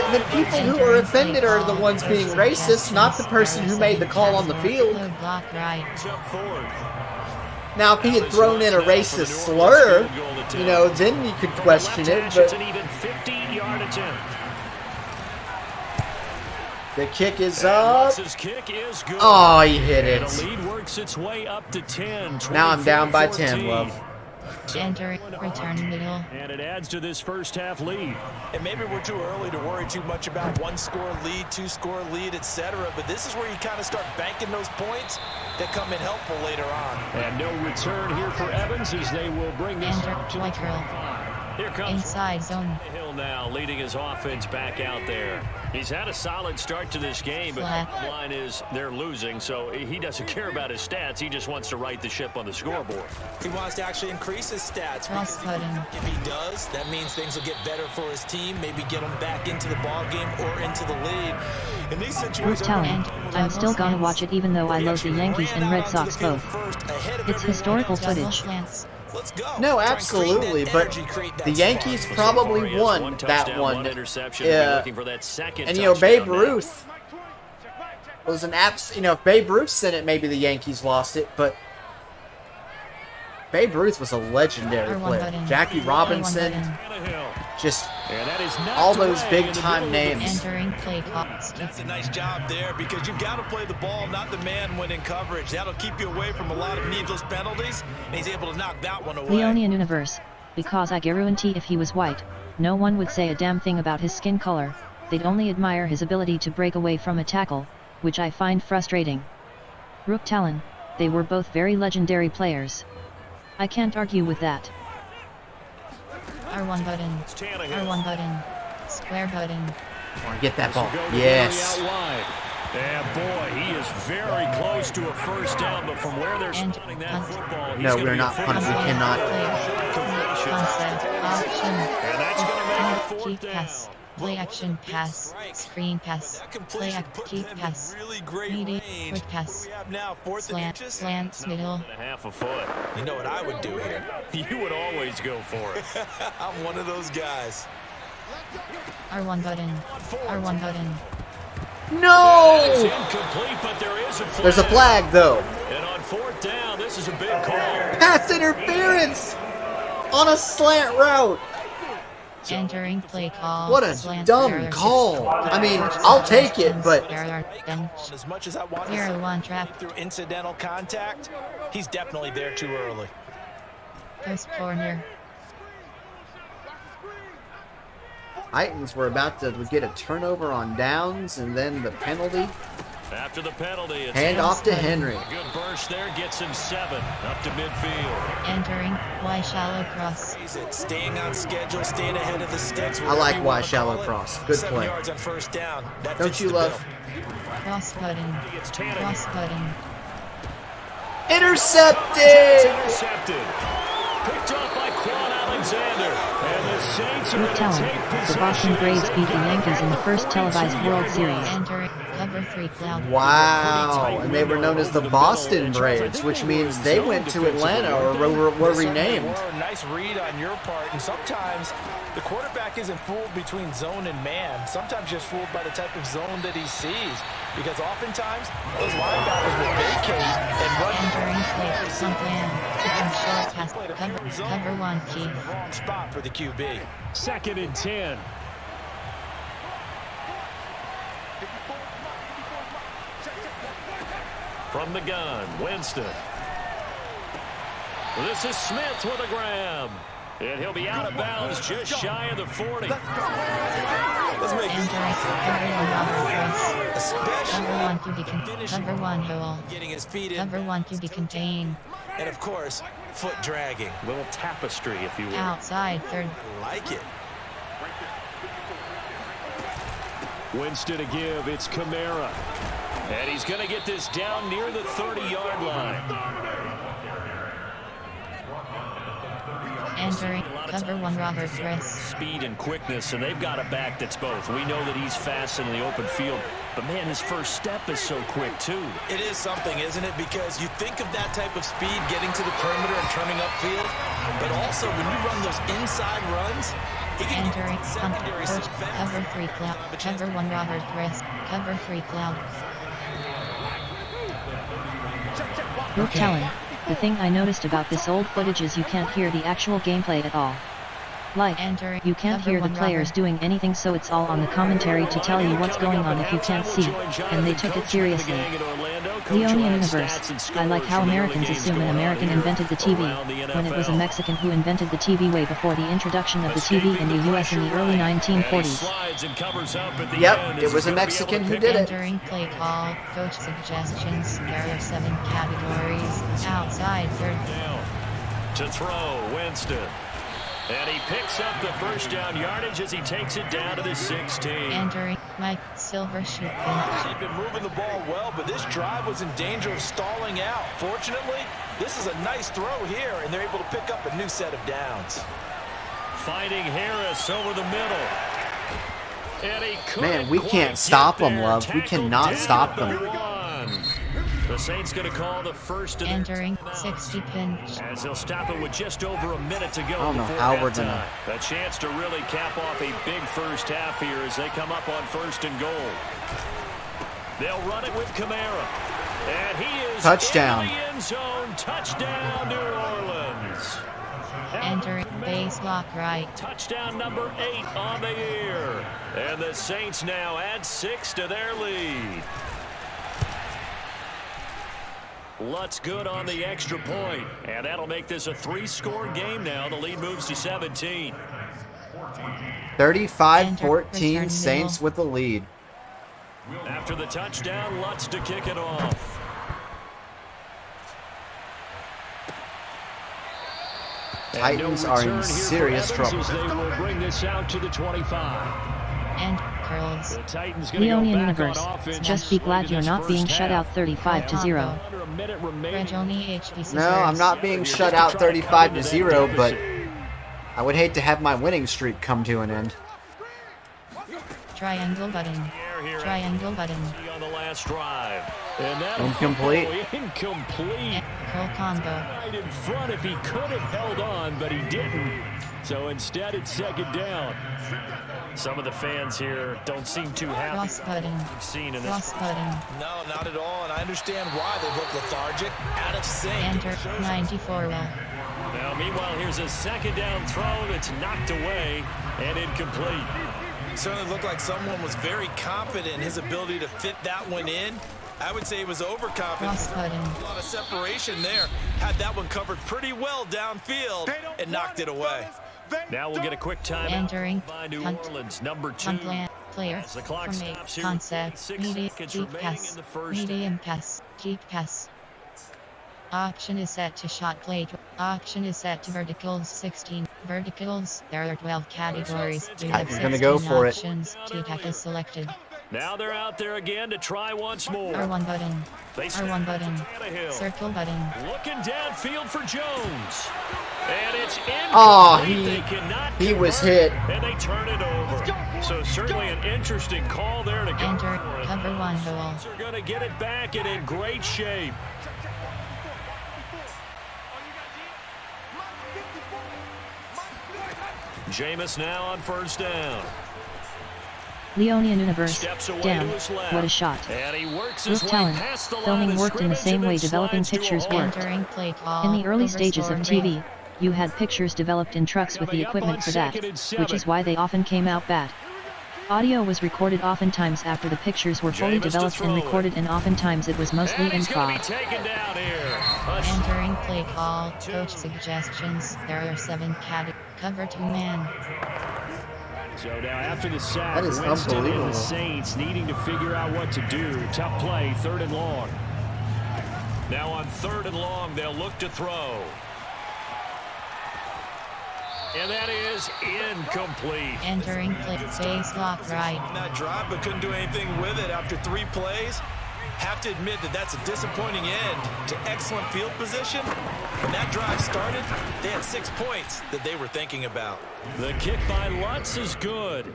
S3: The people who are offended are the ones being racist, not the person who made the call on the field. Now, if he had thrown in a racist slur, you know, then you could question it, but the kick is up. Oh, he hit it. Now I'm down by 10, love.
S8: Enter, return middle.
S4: And it adds to this first half lead.
S5: And maybe we're too early to worry too much about 1-score lead, 2-score lead, etc. But this is where you kind of start banking those points that come in helpful later on.
S4: And no return here for Evans as they will bring this up to the 25. Here comes
S8: inside zone.
S4: Hill now leading his offense back out there. He's had a solid start to this game, but the line is they're losing, so he doesn't care about his stats. He just wants to right the ship on the scoreboard.
S5: He wants to actually increase his stats. If he does, that means things will get better for his team, maybe get him back into the ball game or into the lead. In these situations,
S7: I'm still gonna watch it even though I love the Yankees and Red Sox both. It's historical footage.
S3: No, absolutely, but the Yankees probably won that one. And, you know, Babe Ruth was an if Babe Ruth said it, maybe the Yankees lost it, but Babe Ruth was a legendary player. Jackie Robinson, just all those big-time names.
S5: That's a nice job there because you've got to play the ball, not the man when in coverage. That'll keep you away from a lot of needless penalties, and he's able to knock that one away.
S7: Leonian Universe. Because I guarantee if he was white, no one would say a damn thing about his skin color. They'd only admire his ability to break away from a tackle, which I find frustrating. Rook Talon, they were both very legendary players. I can't argue with that.
S8: R1 button. R1 button. Square button.
S3: I want to get that ball. Yes.
S4: Yeah, boy, he is very close to a first down, but from where they're spotting that football,
S3: no, we're not punting. We cannot.
S4: And that's going to make it fourth down.
S8: Play action pass, screen pass, play keep pass, meaty, quick pass, slant, middle.
S4: Half a foot.
S5: You know what I would do here?
S4: You would always go for it.
S5: I'm one of those guys.
S8: R1 button, R1 button.
S3: No!
S4: It's incomplete, but there is a flag.
S3: There's a flag, though.
S4: And on fourth down, this is a big call.
S3: Pass interference! On a slant route.
S8: Entering play call.
S3: What a dumb call. I mean, I'll take it, but
S5: as much as I want to
S8: 0-1 trap
S5: through incidental contact, he's definitely there too early.
S8: First corner.
S3: Titans were about to get a turnover on downs, and then the penalty.
S4: After the penalty, it's
S3: hand off to Henry.
S4: Good burst there, gets him 7 up to midfield.
S8: Entering Y shallow cross.
S5: Staying on schedule, staying ahead of the sticks.
S3: I like Y shallow cross. Good
S5: 7
S3: play.
S5: yards on first down. That
S3: Don't you love?
S8: Cross cutting. Cross cutting.
S3: Intercepted.
S4: Picked up by Quan Alexander. And the Saints
S7: are talent. The Boston Braves beat the Yankees in the first televised World Series.
S8: Entering cover 3 cloud.
S3: Wow, and they were known as the Boston Braves, which means they went to Atlanta or were renamed.
S5: Nice read on your part, and sometimes the quarterback isn't fooled between zone and man. Sometimes just fooled by the type of zone that he sees, because oftentimes those linebackers will vacate and run.
S8: Entering play some plan. Short pass. Cover 1 key.
S5: Wrong spot for the QB.
S4: 2nd and 10. From the gun, Winston. This is Smith with a grab. And he'll be out of bounds just shy of the 40.
S5: Let's make
S8: Cover 1 to be contained. Cover 1 hole.
S5: Getting his feet in.
S8: Cover 1 to be contained.
S5: And of course, foot dragging.
S4: Little tapestry, if you will.
S8: Outside 3rd.
S5: Like it.
S4: Winston to give. It's Kamara. And he's going to get this down near the 30-yard line.
S8: Entering cover 1 Robert Chris.
S4: Speed and quickness, and they've got a back that's both. We know that he's fast in the open field, but man, his first step is so quick too.
S5: It is something, isn't it? Because you think of that type of speed getting to the perimeter and turning upfield, but also when you run those inside runs, he can
S8: entering secondary cover 3 cloud. Cover 1 Robert Chris. Cover 3 cloud.
S7: You're telling. The thing I noticed about this old footage is you can't hear the actual gameplay at all. Like, you can't hear the players doing anything, so it's all on the commentary to tell you what's going on if you can't see, and they took it seriously. Leone Universe, I like how Americans assume an American invented the TV, when it was a Mexican who invented the TV way before the introduction of the TV in the US in the early 1940s.
S3: Yep, it was a Mexican who did it.
S8: Entering play call, coach suggestions, there are 7 categories, outside 3rd.
S4: To throw, Winston. And he picks up the first down yardage as he takes it down to the 16.
S8: Entering Mike Silver shooting.
S5: They've been moving the ball well, but this drive was in danger of stalling out. Fortunately, this is a nice throw here, and they're able to pick up a new set of downs.
S4: Finding Harris over the middle. And he
S3: man, we can't stop them, Love. We cannot stop them.
S4: The Saints going to call the first.
S8: Entering 60 pinch.
S4: As they'll stop it with just over a minute to go.
S3: I don't know how we're going to.
S4: A chance to really cap off a big first half here as they come up on 1st and goal. They'll run it with Kamara. And he is
S3: touchdown.
S4: In the end zone. Touchdown, New Orleans.
S8: Entering base lock right.
S4: Touchdown number 8 on the year. And the Saints now add 6 to their lead. Lutz good on the extra point, and that'll make this a 3-score game now. The lead moves to 17.
S3: 35-14, Saints with the lead.
S4: After the touchdown, Lutz to kick it off.
S3: Titans are in serious trouble.
S4: They will bring this out to the 25.
S8: And curls.
S7: Leone Universe, just be glad you're not being shut out 35-0.
S3: No, I'm not being shut out 35-0, but I would hate to have my winning streak come to an end.
S8: Triangle button. Triangle button.
S4: On the last drive.
S3: Incomplete.
S4: Incomplete.
S8: Curl combo.
S4: Right in front if he could have held on, but he didn't. So instead it's 2nd down. Some of the fans here don't seem too happy.
S8: Cross-button.
S4: We've seen in this.
S8: Cross-button.
S5: No, not at all, and I understand why they look lethargic, out of sync.
S8: Enter 94 well.
S4: Now, meanwhile, here's a second down throw that's knocked away and incomplete.
S5: It certainly looked like someone was very confident in his ability to fit that one in. I would say he was overconfident.
S8: Cross-button.
S5: A lot of separation there. Had that one covered pretty well downfield and knocked it away.
S4: Now we'll get a quick time
S8: Entering
S4: by New
S8: punt.
S4: Orleans, number 2.
S8: Punt player.
S4: As the clock
S8: Formate.
S4: stops here,
S8: Concept.
S4: 6
S8: Medium.
S4: seconds
S8: Deep
S4: remaining
S8: pass.
S4: in the first.
S8: Medium pass. Deep pass. Option is set to shot play. Option is set to verticals 16. Verticals. There are 12 categories. You have
S3: You're gonna go
S8: 16
S3: for it.
S8: options. T-tack is selected.
S4: Now they're out there again to try once more.
S8: R1 button.
S4: They
S8: R1 button.
S4: Tannehill.
S8: Circle button.
S4: Looking downfield for Jones. And it's in.
S3: Oh,
S4: he
S3: was hit.
S4: And they turn it over. So certainly an interesting call there to go.
S8: Enter. Cover 1 goal.
S4: They're going to get it back and in great shape. Jameis now on first down.
S7: Leonian Universe.
S4: Steps away
S7: Down.
S4: to his left.
S7: What a shot.
S4: And he works
S7: Brooke
S4: his way
S7: Talon.
S4: past the line
S7: Filming
S4: of
S7: worked in the
S4: scrimmage
S7: same
S4: and
S7: way
S4: then
S7: developing
S4: slides to a
S7: pictures
S4: hole.
S7: worked.
S8: Entering play call.
S7: In the early
S8: Over
S7: stages of
S8: scored
S7: TV,
S8: rate.
S7: you had pictures developed in trucks with the equipment for that, which is why they often came out bad. Audio was recorded oftentimes after the pictures were fully
S4: Jameis to
S7: developed and
S4: throw it.
S7: recorded, and oftentimes it was mostly
S4: And he's going
S7: improv.
S4: to be taken down here.
S8: Entering play call. Coach suggestions. There are 7 categories. Cover 2 man.
S4: So now after the sack,
S3: That is
S4: Winston and
S3: unbelievable.
S4: the Saints needing to figure out what to do. Tough play, 3rd and long. Now on 3rd and long, they'll look to throw. And that is incomplete.
S8: Entering play. Base lock right.
S5: On that drive, but couldn't do anything with it after 3 plays. Have to admit that that's a disappointing end to excellent field position. When that drive started, they had 6 points that they were thinking about.
S4: The kick by Lutz is good.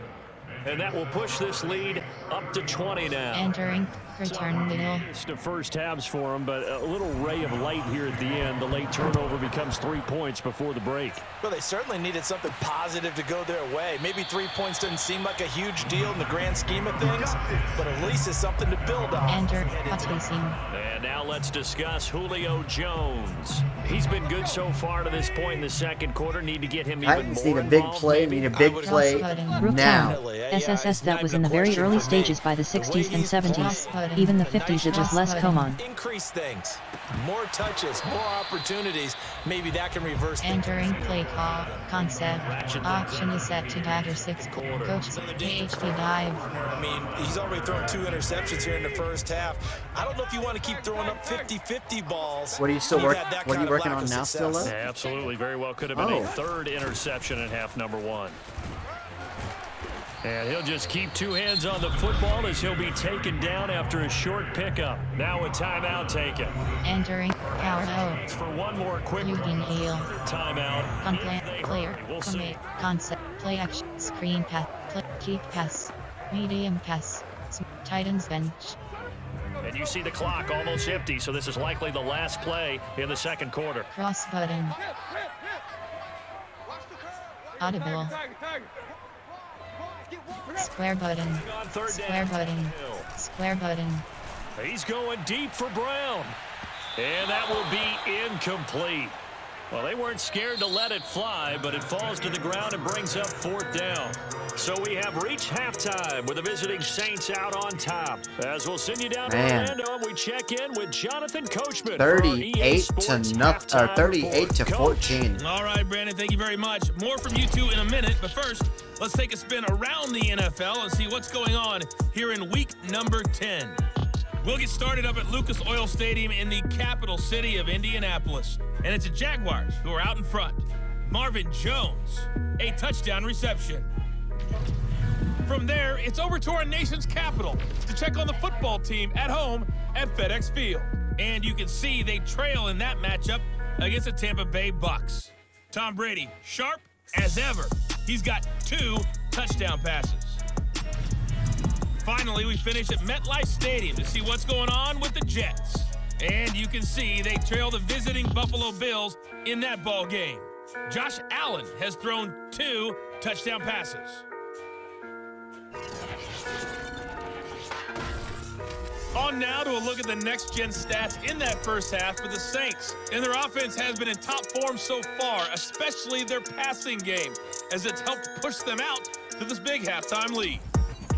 S4: And that will push this lead up to 20 now.
S8: Entering return middle.
S4: It's the first halves for him, but a little ray of light here at the end. The late turnover becomes 3 points before the break.
S5: Well, they certainly needed something positive to go their way. Maybe 3 points doesn't seem like a huge deal in the grand scheme of things, but at least it's something to build on.
S8: Enter spacing.
S4: And now let's discuss Julio Jones. He's been good so far to this point in the second quarter. Need to get him even
S3: Titans
S4: more
S3: need a big
S4: involved,
S3: play,
S4: maybe.
S3: need a big play
S7: Brooke
S3: now.
S7: Talon. SSS that was in the very early stages by the 60s and 70s. Even the 50s it was less common.
S5: Increase things. More touches, more opportunities. Maybe that can reverse things.
S8: Entering play call. Concept. Option is set to dagger 6. Coach PhD dive.
S5: I mean, he's already thrown 2 interceptions here in the first half. I don't know if you want to keep throwing up 50-50 balls.
S3: What are you still
S5: when you've
S3: working?
S5: had that
S3: What are
S5: kind
S3: you
S5: of
S3: working
S5: lack
S3: on
S5: of
S3: now? Still,
S5: success.
S3: though?
S4: Absolutely, very well could have been
S3: Oh.
S4: a 3rd interception in half number 1. And he'll just keep 2 hands on the football as he'll be taken down after a short pickup. Now a timeout taken.
S8: Entering power O.
S4: It's for one more quick
S8: You can heal.
S4: timeout.
S8: Unplan player.
S4: We'll see.
S8: Commit. Concept. Play action. Screen pass. Play. Keep pass. Medium pass. Titans bench.
S4: And you see the clock almost empty, so this is likely the last play in the second quarter.
S8: Cross button. Audible. Square button.
S4: On 3rd
S8: Square
S4: down.
S8: button. Square button.
S4: He's going deep for Brown. And that will be incomplete. Well, they weren't scared to let it fly, but it falls to the ground and brings up 4th down. So we have reached halftime with the visiting Saints out on top. As we'll send you down to Orlando, and we check in with Jonathan Coachman.
S3: 38 to nothing, or 38 to 14.
S2: All right, Brandon, thank you very much. More from you two in a minute, but first, let's take a spin around the NFL and see what's going on here in week number 10. We'll get started up at Lucas Oil Stadium in the capital city of Indianapolis. And it's the Jaguars who are out in front. Marvin Jones, a touchdown reception. From there, it's over to our nation's capital to check on the football team at home at FedEx Field. And you can see they trail in that matchup against the Tampa Bay Bucks. Tom Brady, sharp as ever. He's got 2 touchdown passes. Finally, we finish at MetLife Stadium to see what's going on with the Jets. And you can see they trail the visiting Buffalo Bills in that ball game. Josh Allen has thrown 2 touchdown passes. On now to a look at the next-gen stats in that first half for the Saints. And their offense has been in top form so far, especially their passing game, as it's helped push them out to this big halftime lead.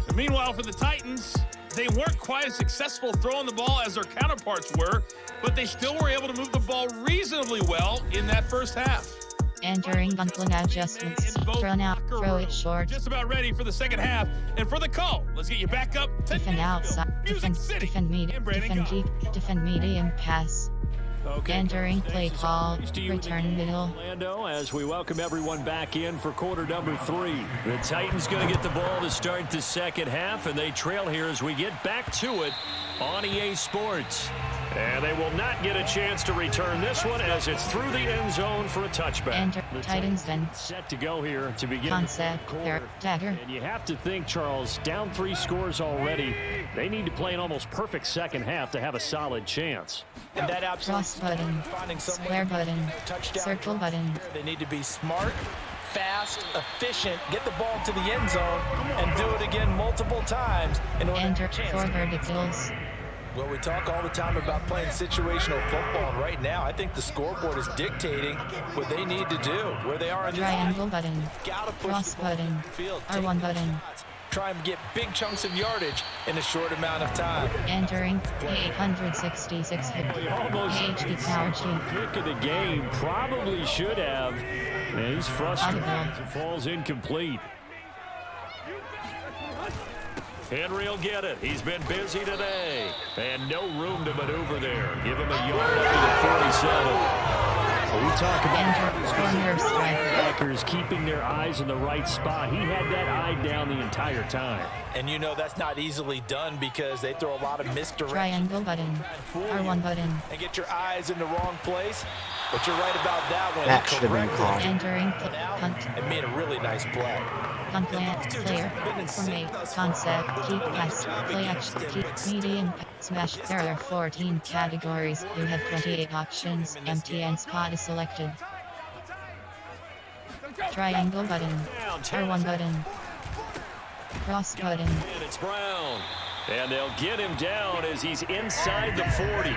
S2: And meanwhile, for the Titans, they weren't quite as successful throwing the ball as their counterparts were, but they still were able to move the ball reasonably well in that first half.
S8: Entering buckling adjustments. Throw now, throw it short.
S2: Just about ready for the second half. And for the call, let's get you back up to
S8: Defend outside. Defend medium. Defend deep. Defend medium pass.
S4: Okay.
S8: Entering play call. Return middle.
S4: Orlando, as we welcome everyone back in for quarter number 3. The Titans going to get the ball to start the second half, and they trail here as we get back to it on EA Sports. And they will not get a chance to return this one as it's through the end zone for a touchback.
S8: Enter Titans then.
S4: Set to go here to begin.
S8: Concept, there, dagger.
S4: And you have to think, Charles, down 3 scores already. They need to play an almost perfect second half to have a solid chance.
S5: And that
S8: Cross button, square button, circle button.
S5: They need to be smart, fast, efficient, get the ball to the end zone, and do it again multiple times in order
S8: Enter
S5: to
S8: for verticals.
S5: Well, we talk all the time about playing situational football, and right now I think the scoreboard is dictating what they need to do, where they are in this
S8: Triangle button,
S5: gotta push
S8: cross
S5: the ball
S8: button,
S5: down the field,
S8: R1 button.
S5: try and get big chunks of yardage in a short amount of time.
S8: Entering 866 HD power G.
S4: Pick of the game, probably should have. And he's frustrated. It falls incomplete. Henry will get it. He's been busy today. And no room to maneuver there. Give him a yard up to the 47. We talk about Packers keeping their eyes in the right spot. He had that eye down the entire time.
S5: And you know that's not easily done because they throw a lot of misdirection.
S8: Triangle button, R1 button.
S5: And get your eyes in the wrong place. But you're right about that one.
S3: That should have been called.
S8: Entering punt.
S5: It made a really nice play.
S8: Punt plant, player, formate, concept, keep pass, play action, keep medium, smash. There are 14 categories. You have 28 options. Empty and spot is selected. Triangle button, R1 button, cross button.
S4: And it's Brown. And they'll get him down as he's inside the 40.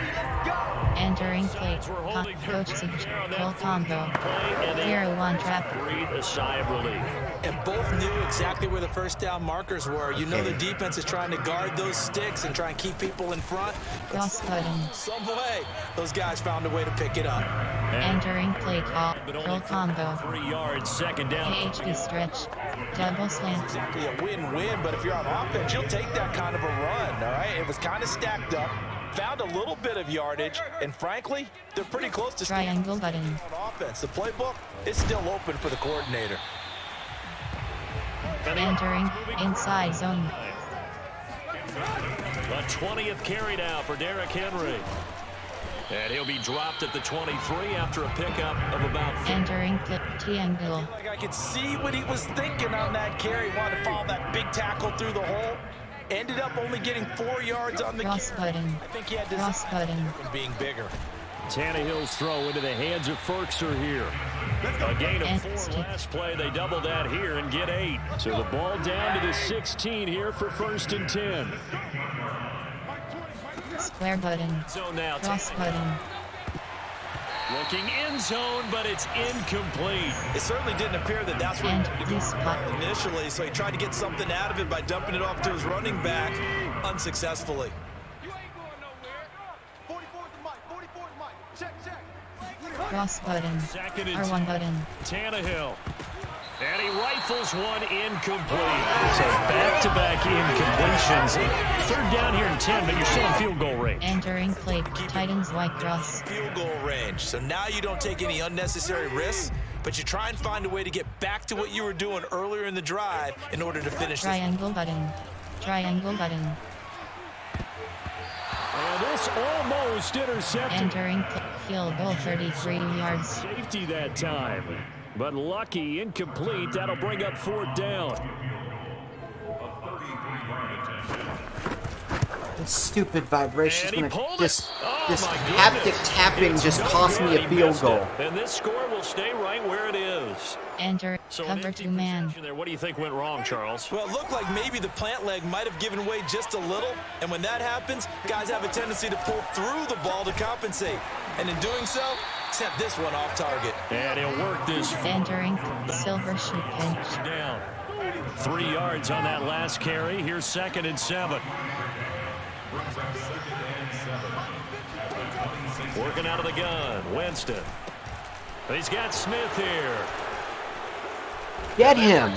S8: Entering play, coach roll combo, 0-1 trap.
S4: Breathe a sigh of relief.
S5: And both knew exactly where the first down markers were. You know the defense is trying to guard those sticks and try and keep people in front.
S8: Cross button.
S5: Some way, those guys found a way to pick it up.
S8: Entering play call, roll combo.
S4: 3 yards, second down.
S8: AHB stretch, double slant.
S5: Exactly a win-win, but if you're on offense, you'll take that kind of a run, all right? It was kind of stacked up, found a little bit of yardage, and frankly, they're pretty close to
S8: triangle button.
S5: On offense. The playbook is still open for the coordinator.
S8: Entering inside zone.
S4: The 20th carry now for Derrick Henry. And he'll be dropped at the 23 after a pickup of about 4.
S8: Entering triangle.
S5: Like I could see what he was thinking on that carry. Wanted to follow that big tackle through the hole. Ended up only getting 4 yards on the
S8: cross button.
S5: I think he had
S8: cross button.
S5: Being bigger.
S4: Tannehill's throw into the hands of Ferkser here. A gain of 4 last play. They double that here and get 8. So the ball down to the 16 here for 1st and 10.
S8: Square button.
S4: So now
S8: cross button.
S4: Looking in zone, but it's incomplete.
S5: It certainly didn't appear that that's what he wanted initially, so he tried to get something out of it by dumping it off to his running back unsuccessfully.
S8: Cross button, R1 button.
S4: Tannehill. And he rifles one incomplete. So back-to-back incompletions. 3rd down here and 10, but you're still in field goal range.
S8: Entering play, Titans white cross.
S5: Field goal range. So now you don't take any unnecessary risks, but you try and find a way to get back to what you were doing earlier in the drive in order to finish
S8: triangle button. Triangle button.
S4: And this almost intercepted.
S8: Entering field goal 33 yards.
S4: Safety that time. But lucky, incomplete. That'll bring up 4th down.
S3: Stupid vibration. This haptic tapping just cost me a field goal.
S4: And this score will stay right where it is.
S8: Enter cover 2 man.
S4: What do you think went wrong, Charles?
S5: Well, it looked like maybe the plant leg might have given way just a little, and when that happens, guys have a tendency to pull through the ball to compensate, and in doing so, sent this one off target.
S4: And he'll work this.
S8: Entering silver sheet pinch.
S4: Down. 3 yards on that last carry. Here's 2nd and 7. Working out of the gun, Winston. He's got Smith here.
S3: Get him.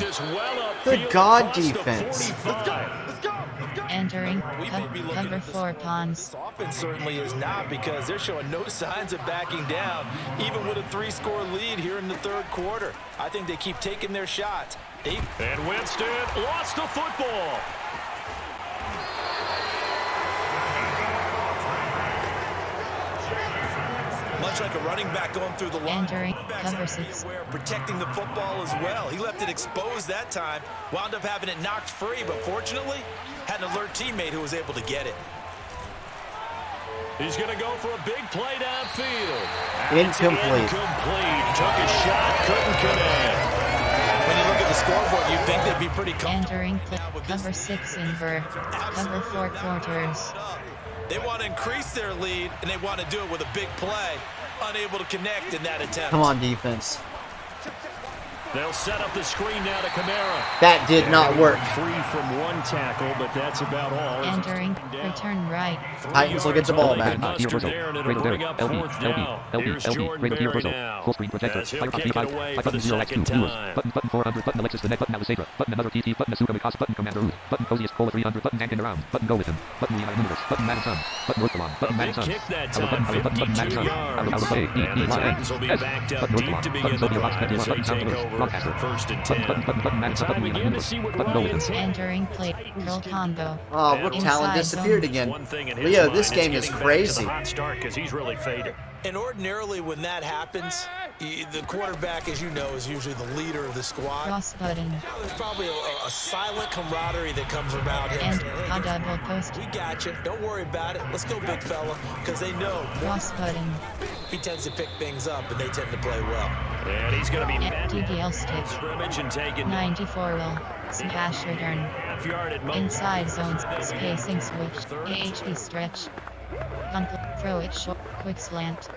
S3: Good God, defense.
S8: Entering cover 4 pawns.
S5: Offense certainly is not, because they're showing no signs of backing down, even with a 3-score lead here in the 3rd quarter. I think they keep taking their shots.
S4: And Winston lost the football.
S5: Much like a running back going through the line.
S8: Entering cover 6.
S5: Protecting the football as well. He left it exposed that time. Wound up having it knocked free, but fortunately, had an alert teammate who was able to get it.
S4: He's going to go for a big play downfield.
S3: Incomplete.
S4: Took a shot, couldn't connect.
S5: When you look at the scoreboard, you'd think they'd be pretty comfortable.
S8: Entering cover 6 invert. Cover 4 quarters.
S5: They want to increase their lead, and they want to do it with a big play. Unable to connect in that attempt.
S3: Come on, defense.
S4: They'll set up the screen now to Kamara.
S3: That did not work.
S4: Free from 1 tackle, but that's about all.
S8: Entering return right.
S3: Titans will get the ball back.
S4: Here's Jordan Berry now.
S10: Full screen projector.
S4: As he'll kick it away for the second time.
S10: Button 400. Button Alexis the net. Button Alisagra. Button another TT. Button Asuka Mikasa. Button Commander Ruth. Button Coziest Cola 300. Button Nankin around. Button go with him. Button Leon Numerous. Button Madden Sun. Button Northalon. Button Madden Sun.
S4: Kick that time. 52 yards. And the Titans will be backed up deep to begin the drive as they take over. 1st and 10. Time again to see what Ryan's
S8: entering play. Curl combo.
S3: Oh, Rook Talon disappeared again. Leo, this game is crazy.
S4: He's really faded.
S5: And ordinarily when that happens, the quarterback, as you know, is usually the leader of the squad.
S8: Cross button.
S5: There's probably a silent camaraderie that comes around him.
S8: And a double post.
S5: We got you. Don't worry about it. Let's go, big fella, because they know.
S8: Cross button.
S5: He tends to pick things up, and they tend to play well.
S4: And he's going to be
S8: DDL stick.
S4: Scrimmage and taken.
S8: 94 will. Smash return. Inside zones. Spacing switch. AHP stretch. Throw it short. Quick slant.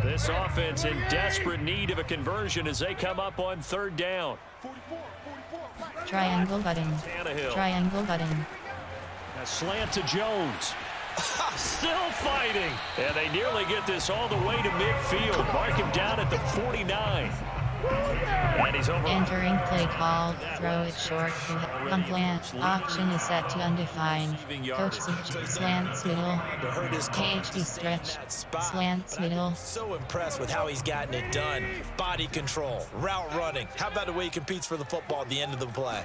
S4: This offense in desperate need of a conversion as they come up on 3rd down.
S8: Triangle button. Triangle button.
S4: A slant to Jones. Still fighting. And they nearly get this all the way to midfield. Mark him down at the 49. And he's over.
S8: Entering play call. Throw it short. Unplanned. Option is set to undefined. Coach slants middle. KHD stretch. Slants middle.
S5: So impressed with how he's gotten it done. Body control. Route running. How about the way he competes for the football at the end of the play?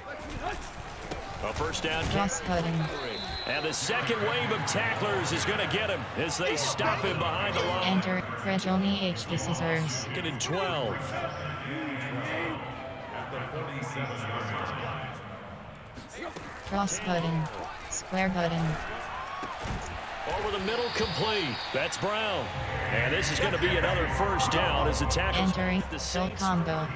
S4: A 1st down.
S8: Cross cutting.
S4: And the second wave of tacklers is going to get him as they stop him behind the line.
S8: Enter Regoni HD scissors.
S4: 2nd and 12.
S8: Cross button. Square button.
S4: Over the middle, complete. That's Brown. And this is going to be another 1st down as the tackle.
S8: Entering full combo.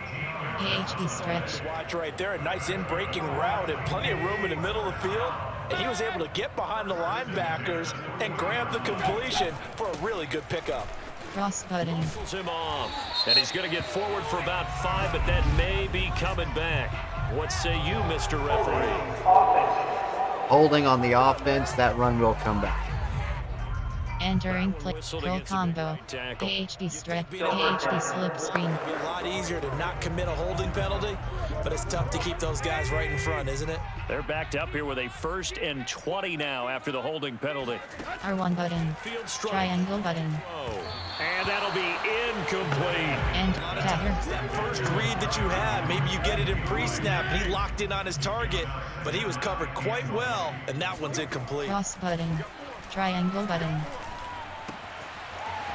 S8: AHP stretch.
S5: Watch right there. A nice in-breaking route and plenty of room in the middle of the field. And he was able to get behind the linebackers and grab the completion for a really good pickup.
S8: Cross button.
S4: Pulls him off. And he's going to get forward for about 5, but that may be coming back. What say you, Mr. Referee?
S3: Holding on the offense, that run will come back.
S8: Entering play roll combo. AHD stretch. AHD slip screen.
S5: It'd be a lot easier to not commit a holding penalty, but it's tough to keep those guys right in front, isn't it?
S4: They're backed up here with a 1st and 20 now after the holding penalty.
S8: R1 button. Triangle button.
S4: And that'll be incomplete.
S8: And dagger.
S5: That first read that you have, maybe you get it in pre-snap, and he locked in on his target, but he was covered quite well, and that one's incomplete.
S8: Cross button. Triangle button.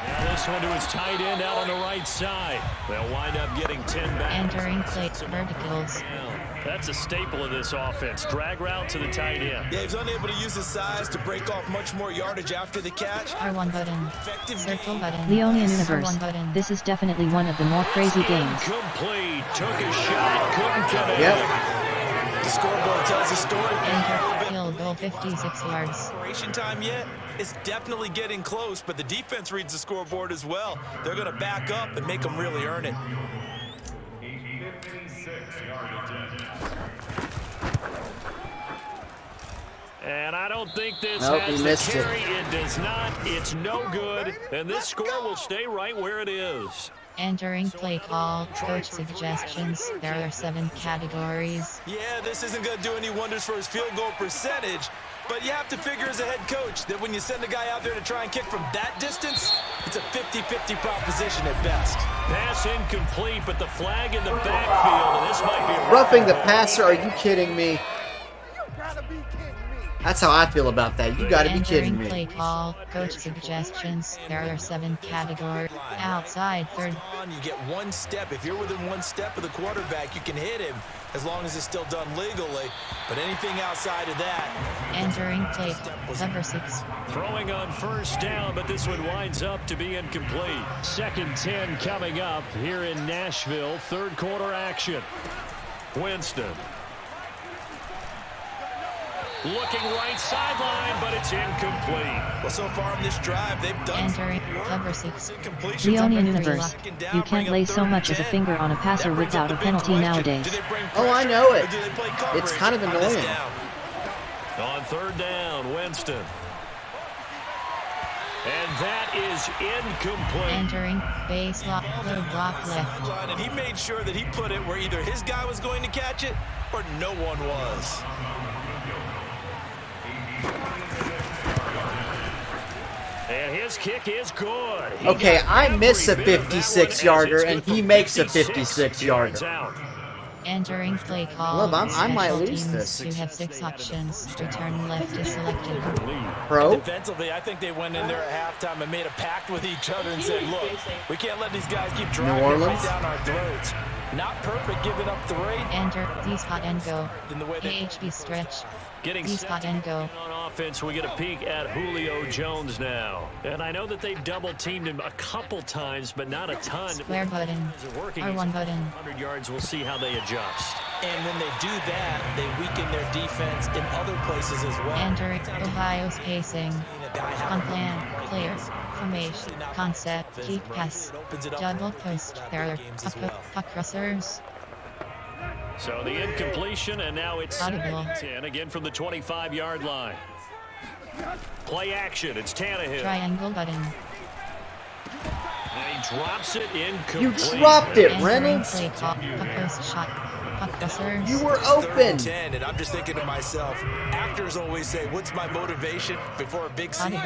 S4: Now this one to his tight end out on the right side. They'll wind up getting 10 back.
S8: Entering play verticals.
S4: That's a staple of this offense. Drag route to the tight end.
S5: Yeah, he's unable to use his size to break off much more yardage after the catch.
S8: R1 button. Circle button.
S7: Leonian Universe. This is definitely one of the more crazy games.
S4: Complete. Took a shot. Couldn't get it.
S3: Yep.
S5: The scoreboard tells a story.
S8: Enter field goal 56 yards.
S5: Expiration time yet? It's definitely getting close, but the defense reads the scoreboard as well. They're going to back up and make them really earn it.
S4: And I don't think this
S3: has
S4: the carry. It does not. It's no good. And this score will stay right where it is.
S8: Entering play call, coach suggestions. There are 7 categories.
S5: Yeah, this isn't going to do any wonders for his field goal percentage, but you have to figure as a head coach that when you send a guy out there to try and kick from that distance, it's a 50-50 proposition at best.
S4: Pass incomplete, but the flag in the backfield, and this might be
S3: roughing the passer. Are you kidding me? That's how I feel about that. You gotta be kidding me.
S8: Entering play call, coach suggestions. There are 7 categories. Outside third.
S5: You get 1 step. If you're within 1 step of the quarterback, you can hit him as long as it's still done legally. But anything outside of that.
S8: Entering play number 6.
S4: Throwing on first down, but this one winds up to be incomplete. 2nd 10 coming up here in Nashville. 3rd quarter action. Winston. Looking right sideline, but it's incomplete.
S5: Well, so far on this drive, they've done
S8: entering cover 6.
S7: Leonian Universe. You can't lay so much as a finger on a passer without a penalty nowadays.
S3: Oh, I know it. It's kind of annoying.
S4: On 3rd down, Winston. And that is incomplete.
S8: Entering base block, little block left.
S5: And he made sure that he put it where either his guy was going to catch it or no one was.
S4: And his kick is good.
S3: Okay, I miss a 56-yarder, and he makes a 56-yarder.
S8: Entering play call.
S3: Well, I might lose this.
S8: You have 6 options. Return left is selected.
S3: Pro?
S5: Defensively, I think they went in there at halftime and made a pact with each other and said, look, we can't let these guys keep driving right down our throats. Not perfect giving up the rate.
S8: Enter, D-spot and go. AHB stretch.
S4: Getting
S8: D-spot and go.
S4: On offense, we get a peek at Julio Jones now. And I know that they've double-teamed him a couple times, but not a ton.
S8: Square button. R1 button.
S4: 100 yards, we'll see how they adjust.
S5: And when they do that, they weaken their defense in other places as well.
S8: Enter Ohio's pacing. On plan, player, formation, concept, keep pass, double post, there are puck crossers.
S4: So the incompletion, and now it's
S8: audible.
S4: 10 again from the 25-yard line. Play action, it's Tannehill.
S8: Triangle button.
S4: And he drops it incomplete.
S3: You dropped it, Reynolds.
S8: Play call, puck post shot.
S3: You were open.
S5: 10, and I'm just thinking to myself, actors always say, what's my motivation before a big scene?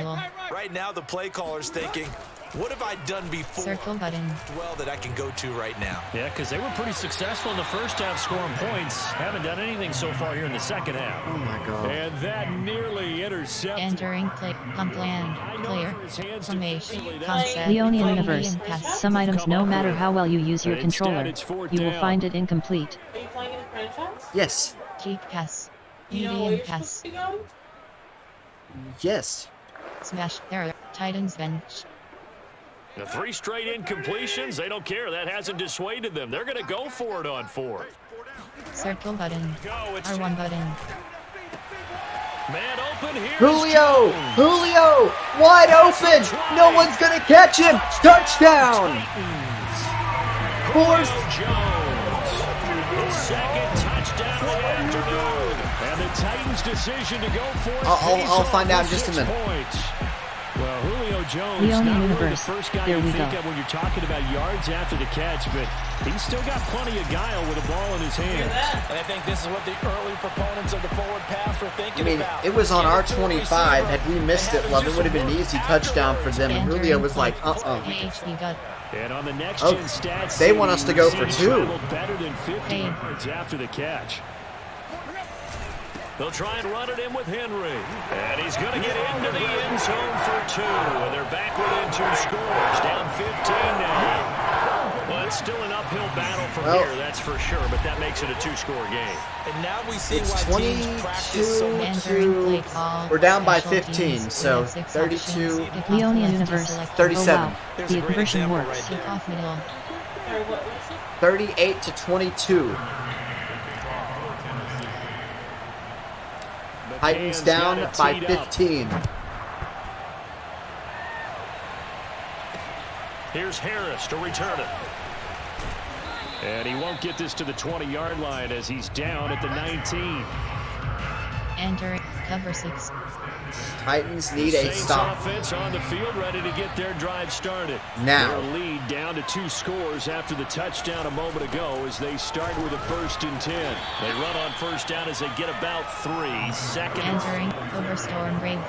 S5: Right now, the play caller's thinking, what have I done before?
S8: Circle button.
S5: Well, that I can go to right now.
S4: Yeah, because they were pretty successful in the first half scoring points. Haven't done anything so far here in the second half.
S3: Oh, my God.
S4: And that nearly intercepted.
S8: Entering play, on plan, player, formation, concept.
S7: Leonian Universe. Some items, no matter how well you use your controller, you will find it incomplete.
S9: Are you playing in the franchise?
S3: Yes.
S8: Keep pass.
S9: You know
S8: Medium pass.
S3: Yes.
S8: Smash. There. Titans bench.
S4: The 3 straight incompletions, they don't care. That hasn't dissuaded them. They're going to go for it on 4th.
S8: Circle button. R1 button.
S4: Man open here.
S3: Julio! Julio! Wide open! No one's going to catch him! Touchdown! Fourth.
S4: Jones. His 2nd touchdown of the afternoon. And the Titans' decision to go for it.
S3: I'll find out in just a minute.
S4: Points. Well, Julio Jones,
S7: Leonian
S4: not really
S7: Universe.
S4: the first guy
S7: There
S4: you
S7: we
S4: think
S7: go.
S4: of when you're talking about yards after the catch, but he's still got plenty of guile with a ball in his hands.
S5: And I think this is what the early proponents of the forward pass were thinking about.
S3: It was on our 25. Had we missed it, Love, it would have been an easy touchdown for them. And Julio was like,
S4: And on the next gen stats,
S3: they want us to go for 2.
S4: Better than 50 yards after the catch. They'll try and run it in with Henry. And he's going to get into the end zone for 2. And they're back within 2 scores. Down 15 now. Well, it's still an uphill battle from here, that's for sure. But that makes it a 2-score game.
S5: And now we see
S3: it's
S5: why teams practice so much.
S3: 22 to... We're down by 15, so 32...
S7: Leonia Universe.
S3: 37.
S7: Oh, wow. The conversion works.
S3: 38 to 22. Titans down by 15.
S4: Here's Harris to return it. And he won't get this to the 20-yard line as he's down at the 19.
S8: Entering cover 6.
S3: Titans need a stop.
S4: Offense on the field, ready to get their drive started.
S3: Now.
S4: Their lead down to 2 scores after the touchdown a moment ago as they start with a 1st and 10. They run on 1st down as they get about 3 seconds.
S8: Entering over Storm Brave.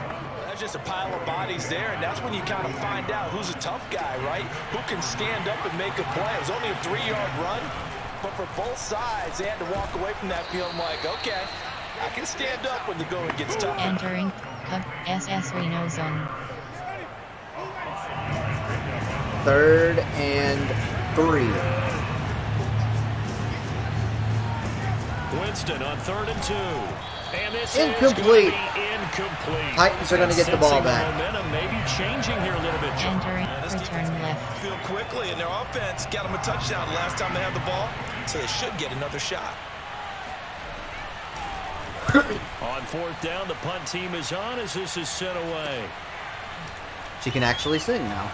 S5: That's just a pile of bodies there, and that's when you kind of find out who's a tough guy, right? Who can stand up and make a play. It was only a 3-yard run, but for both sides, they had to walk away from that field like, okay, I can stand up when the going gets tough.
S8: Entering SS Reno zone.
S3: 3rd and 3.
S4: Winston on 3rd and 2. And this
S3: incomplete.
S4: Is incomplete.
S3: Titans are going to get the ball back.
S4: Momentum maybe changing here a little bit.
S8: Entering return left.
S5: Feel quickly, and their offense got them a touchdown last time they had the ball, so they should get another shot.
S4: On 4th down, the punt team is on as this is sent away.
S3: She can actually sing now.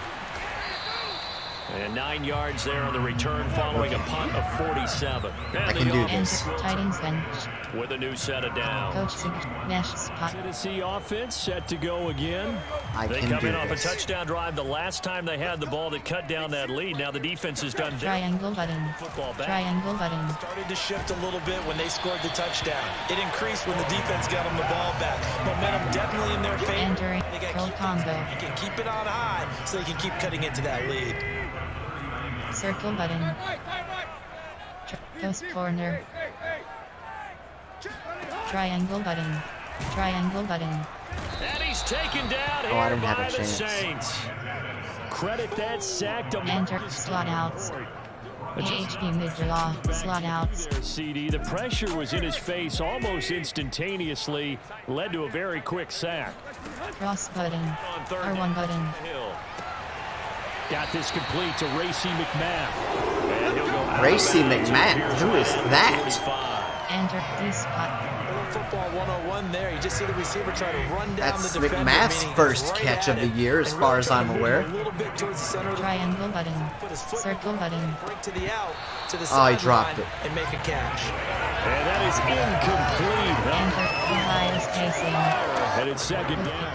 S4: And 9 yards there on the return following a punt of 47. And
S3: I can do this.
S8: Titans bench.
S4: With a new set of downs.
S8: Coach mesh spot.
S4: Tennessee offense set to go again. They come in off a touchdown drive the last time they had the ball to cut down that lead. Now the defense has done
S8: triangle button.
S4: Football back.
S8: Triangle button.
S5: Started to shift a little bit when they scored the touchdown. It increased when the defense got them the ball back. Momentum definitely in their favor.
S8: Entering control combo.
S5: You can keep it on high so they can keep cutting into that lead.
S8: Circle button. Post corner. Triangle button. Triangle button.
S4: And he's taken down
S3: I didn't have
S4: by
S3: a
S4: the
S3: chance.
S4: Saints. Credit that sack to
S8: Enter slot outs. AHP mid-jaw slot outs.
S4: CD, the pressure was in his face almost instantaneously, led to a very quick sack.
S8: Cross button. R1 button.
S4: Got this complete to Racy McMath. And he'll go
S3: Racy McMath? Who is that?
S8: Enter D spot.
S5: Football 101 there. You just see the receiver try to run down
S3: That's
S5: the defender.
S3: McMath's first catch of the year, as far as I'm aware.
S8: Triangle button. Circle button.
S5: Break to the out, to the
S3: Oh, he dropped it.
S5: and make a catch.
S4: And that is incomplete.
S8: Enter the highest pacing.
S4: And it's 2nd down.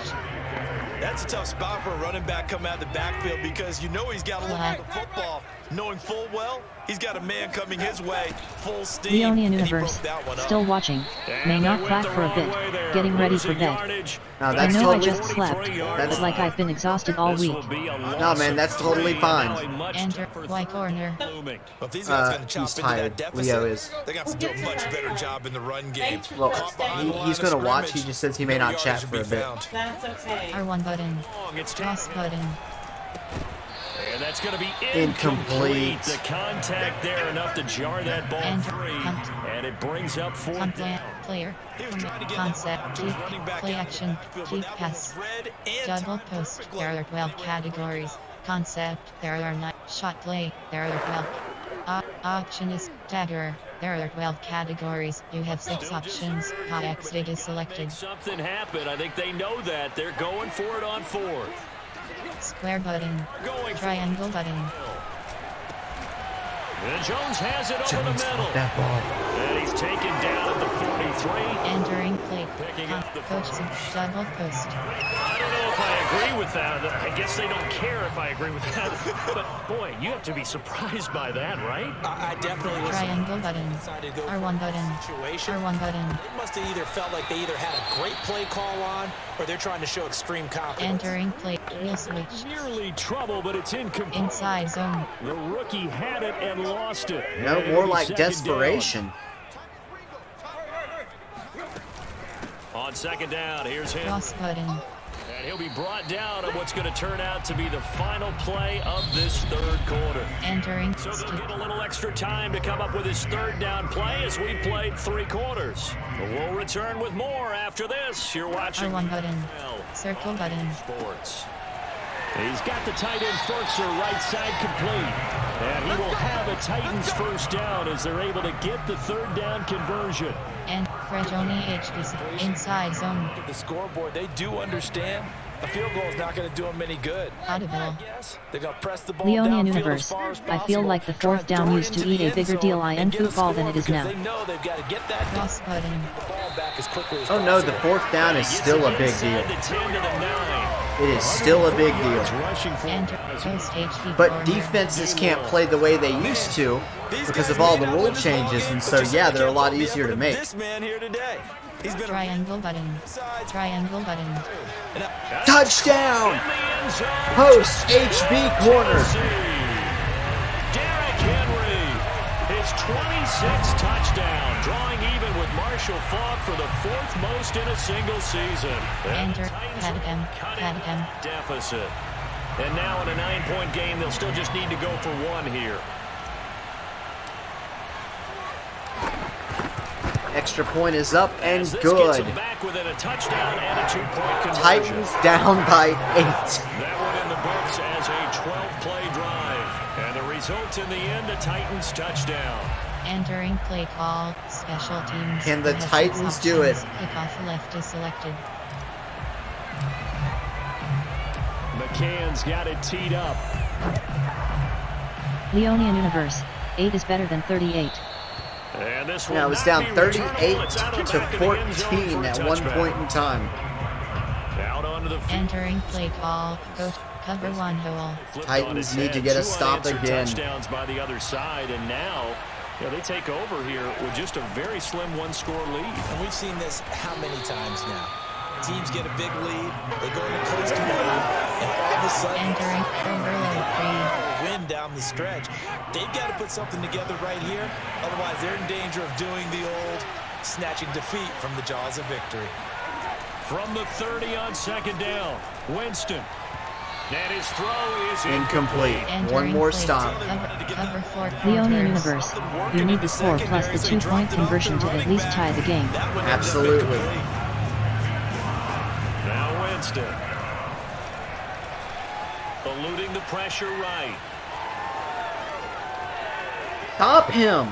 S5: That's a tough spot for a running back coming out of the backfield because you know he's got to look at the football, knowing full well he's got a man coming his way, full steam.
S7: Leonian Universe, still watching. May not clap for a bit. Getting ready for bed.
S3: No,
S7: I
S3: that's
S7: know
S3: totally,
S7: I just slept, but like I've been exhausted all week.
S3: No, man, that's totally fine.
S8: Enter Y corner.
S5: Well, if these guys going to chop
S3: he's
S5: into
S3: tired.
S5: that deficit,
S3: Leo is.
S5: they're going to have to do a much better job in the run game.
S3: Well, he's going to watch. He just says he may not chat for a bit.
S9: That's okay.
S8: R1 button. Cross button.
S4: And that's going to be
S3: Incomplete.
S4: The contact there enough to jar that ball
S8: Enter.
S4: free.
S8: Punt.
S4: And it brings up 4th down.
S8: Player. Concept. Keep. Play action. Keep pass. Double post. There are 12 categories. Concept. There are 9. Shot play. There are 12. Option is dagger. There are 12 categories. You have 6 options. Hot exit is selected.
S4: Something happened. I think they know that. They're going for it on 4th.
S8: Square button. Triangle button.
S4: And Jones has it over the middle.
S3: That ball.
S4: And he's taken down at the 43.
S8: Entering play.
S4: Picking up the
S8: Coach double post.
S4: I don't know if I agree with that. I guess they don't care if I agree with that. But boy, you have to be surprised by that, right?
S5: I definitely was.
S8: Triangle button. R1 button. R1 button.
S5: They must have either felt like they either had a great play call on or they're trying to show extreme confidence.
S8: Entering play. Wheel switch.
S4: Nearly trouble, but it's incomplete.
S8: Inside zone.
S4: The rookie had it and lost it.
S3: No, more like desperation.
S4: on second down. Here's him.
S8: Cross button.
S4: And he'll be brought down on what's going to turn out to be the final play of this third quarter.
S8: Entering.
S4: So he'll get a little extra time to come up with his third down play as we played 3 quarters. But we'll return with more after this. You're watching
S8: R1 button. Circle button.
S4: Sports. He's got the tight end Fertzer right side complete. And he will have a Titans first down as they're able to get the third down conversion.
S8: And Frejoni HBC inside zone.
S5: The scoreboard, they do understand a field goal is not going to do them any good.
S8: Audible.
S5: They're going to press the ball
S7: Leonian
S5: downfield
S7: Universe.
S5: as far as
S7: I feel like the fourth down used to be a bigger deal in football than it is now.
S5: They know they've got to get that
S8: Cross button.
S5: ball back as quickly as
S3: Oh no, the fourth down is still a big deal. It is still a big deal.
S8: Enter post HB
S3: But
S8: corner.
S3: defenses can't play the way they used to because of all the rule changes, and so yeah, they're a lot easier to make.
S5: This man here today. He's been
S8: Triangle button. Triangle button.
S3: Touchdown! Post HB corner.
S4: Derrick Henry, his 26th touchdown, drawing even with Marshall Faulk for the 4th most in a single season.
S8: Enter. Padcam.
S4: Deficit. And now in a 9-point game, they'll still just need to go for 1 here.
S3: Extra point is up and
S4: As this
S3: good.
S4: gets them back within a touchdown and a 2-point conversion.
S3: Titans down by 8.
S4: That one in the books as a 12-play drive. And the result in the end, a Titans touchdown.
S8: Entering play call. Special teams.
S3: Can the
S8: Has six
S3: Titans do it?
S8: options. Kickoff left is selected.
S4: McCann's got it teed up.
S7: Leonian Universe. 8 is better than 38.
S4: And this will
S3: Now it was
S4: not
S3: down
S4: be
S3: 38
S4: returnable. It's out of the
S3: to
S4: back of the end zone
S3: 14
S4: for a
S3: at one
S4: touchback.
S3: point in time.
S4: Out onto the field.
S8: Entering play call. Go cover 1 hole.
S4: Flipped
S3: Titans
S4: on his
S3: need
S4: head.
S3: to get a
S4: 2
S3: stop
S4: unanswered
S3: again.
S4: Touchdowns by the other side, and now they take over here with just a very slim 1-score lead.
S5: And we've seen this how many times now? Teams get a big lead, they go into coast mode, and all of a sudden,
S8: Entering overload
S5: win down the stretch. They've got to put something together right here, otherwise they're in danger of doing the old snatching defeat from the jaws of victory.
S4: From the 30 on second down, Winston. And his throw is
S3: Incomplete.
S8: Entering
S3: One more
S8: play
S3: stop.
S8: Cover 4
S7: Leonian
S8: counters.
S7: Universe. You need the score plus the 2-point conversion to at least tie the game.
S3: Absolutely.
S4: Now Winston. Eluding the pressure right.
S3: Stop him!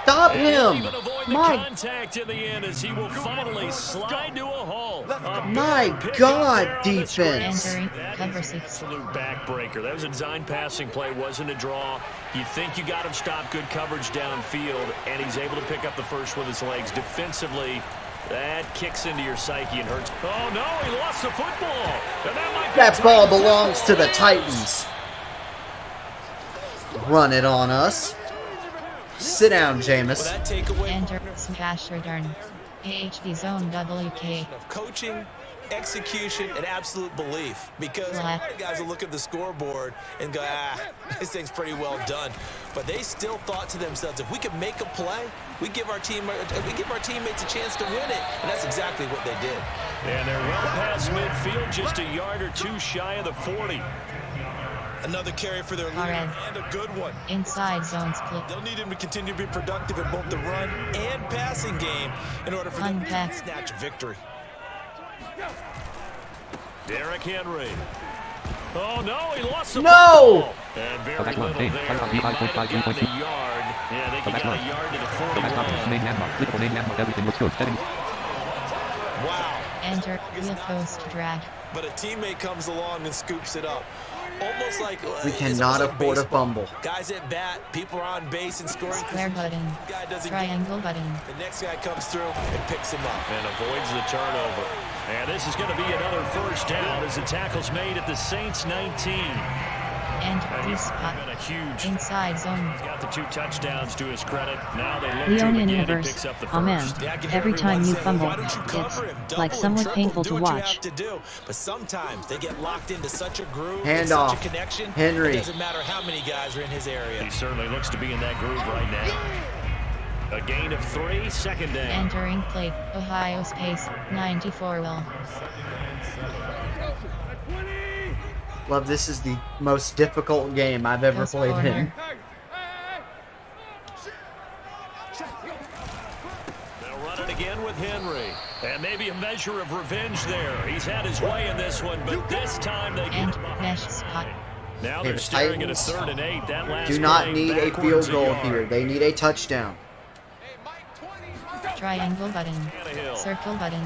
S3: Stop
S4: And he'll
S3: him!
S4: even avoid the
S3: My
S4: contact in the end as he will finally slide to a hole.
S3: My God, defense!
S8: Entering
S4: That
S8: cover
S4: is an
S8: 6.
S4: absolute backbreaker. That was a design passing play, wasn't a draw. You think you got him stopped, good coverage downfield, and he's able to pick up the first with his legs. Defensively, that kicks into your psyche and hurts. Oh no, he lost the football. And
S3: That ball belongs to the Titans. Run it on us. Sit down, Jameis.
S8: Enter smash return. AHB zone WK.
S5: Of coaching, execution, and absolute belief. Because a lot of guys will look at the scoreboard and go, this thing's pretty well done. But they still thought to themselves, if we can make a play, we give our teammates a chance to win it. And that's exactly what they did.
S4: And they're well past midfield, just a yard or two shy of the 40.
S5: Another carry for their leader, and a good one.
S8: Inside zone split.
S5: They'll need him to continue to be productive in both the run and passing game in order for them to snatch a victory.
S4: Derrick Henry. Oh no, he lost the
S3: No!
S4: football. And very little there. He might have gotten a yard. Yeah, they could get a yard to the 41.
S5: Wow.
S8: Enter wheel post drag.
S5: But a teammate comes along and scoops it up. Almost like
S3: We cannot afford a fumble.
S5: Guys at bat, people are on base and scoring.
S8: Square button.
S5: Guy doesn't
S8: Triangle button.
S5: The next guy comes through and picks him up.
S4: And avoids the turnover. And this is going to be another first down as the tackle's made at the Saints 19.
S8: And spot. Inside zone.
S4: He's got the 2 touchdowns to his credit. Now they look to
S7: Leonian
S4: again. He
S7: Universe.
S4: picks up the
S7: Amen.
S4: first.
S7: Every time you fumble, it's like somewhat painful to watch.
S5: But sometimes they get locked into such a groove,
S3: Hand
S5: such
S3: off.
S5: a connection.
S3: Henry.
S5: It doesn't matter how many guys are in his area.
S4: He certainly looks to be in that groove right now. A gain of 3, second down.
S8: Entering play, Ohio's pace, 94 will.
S3: Love, this is the most difficult game I've ever played in.
S4: They'll run it again with Henry. And maybe a measure of revenge there. He's had his way in this one, but this time they get
S8: mesh spot.
S4: Now they're staring at a 3rd and 8. That last
S3: do not need a field goal here. They need a touchdown.
S8: Triangle button. Circle button.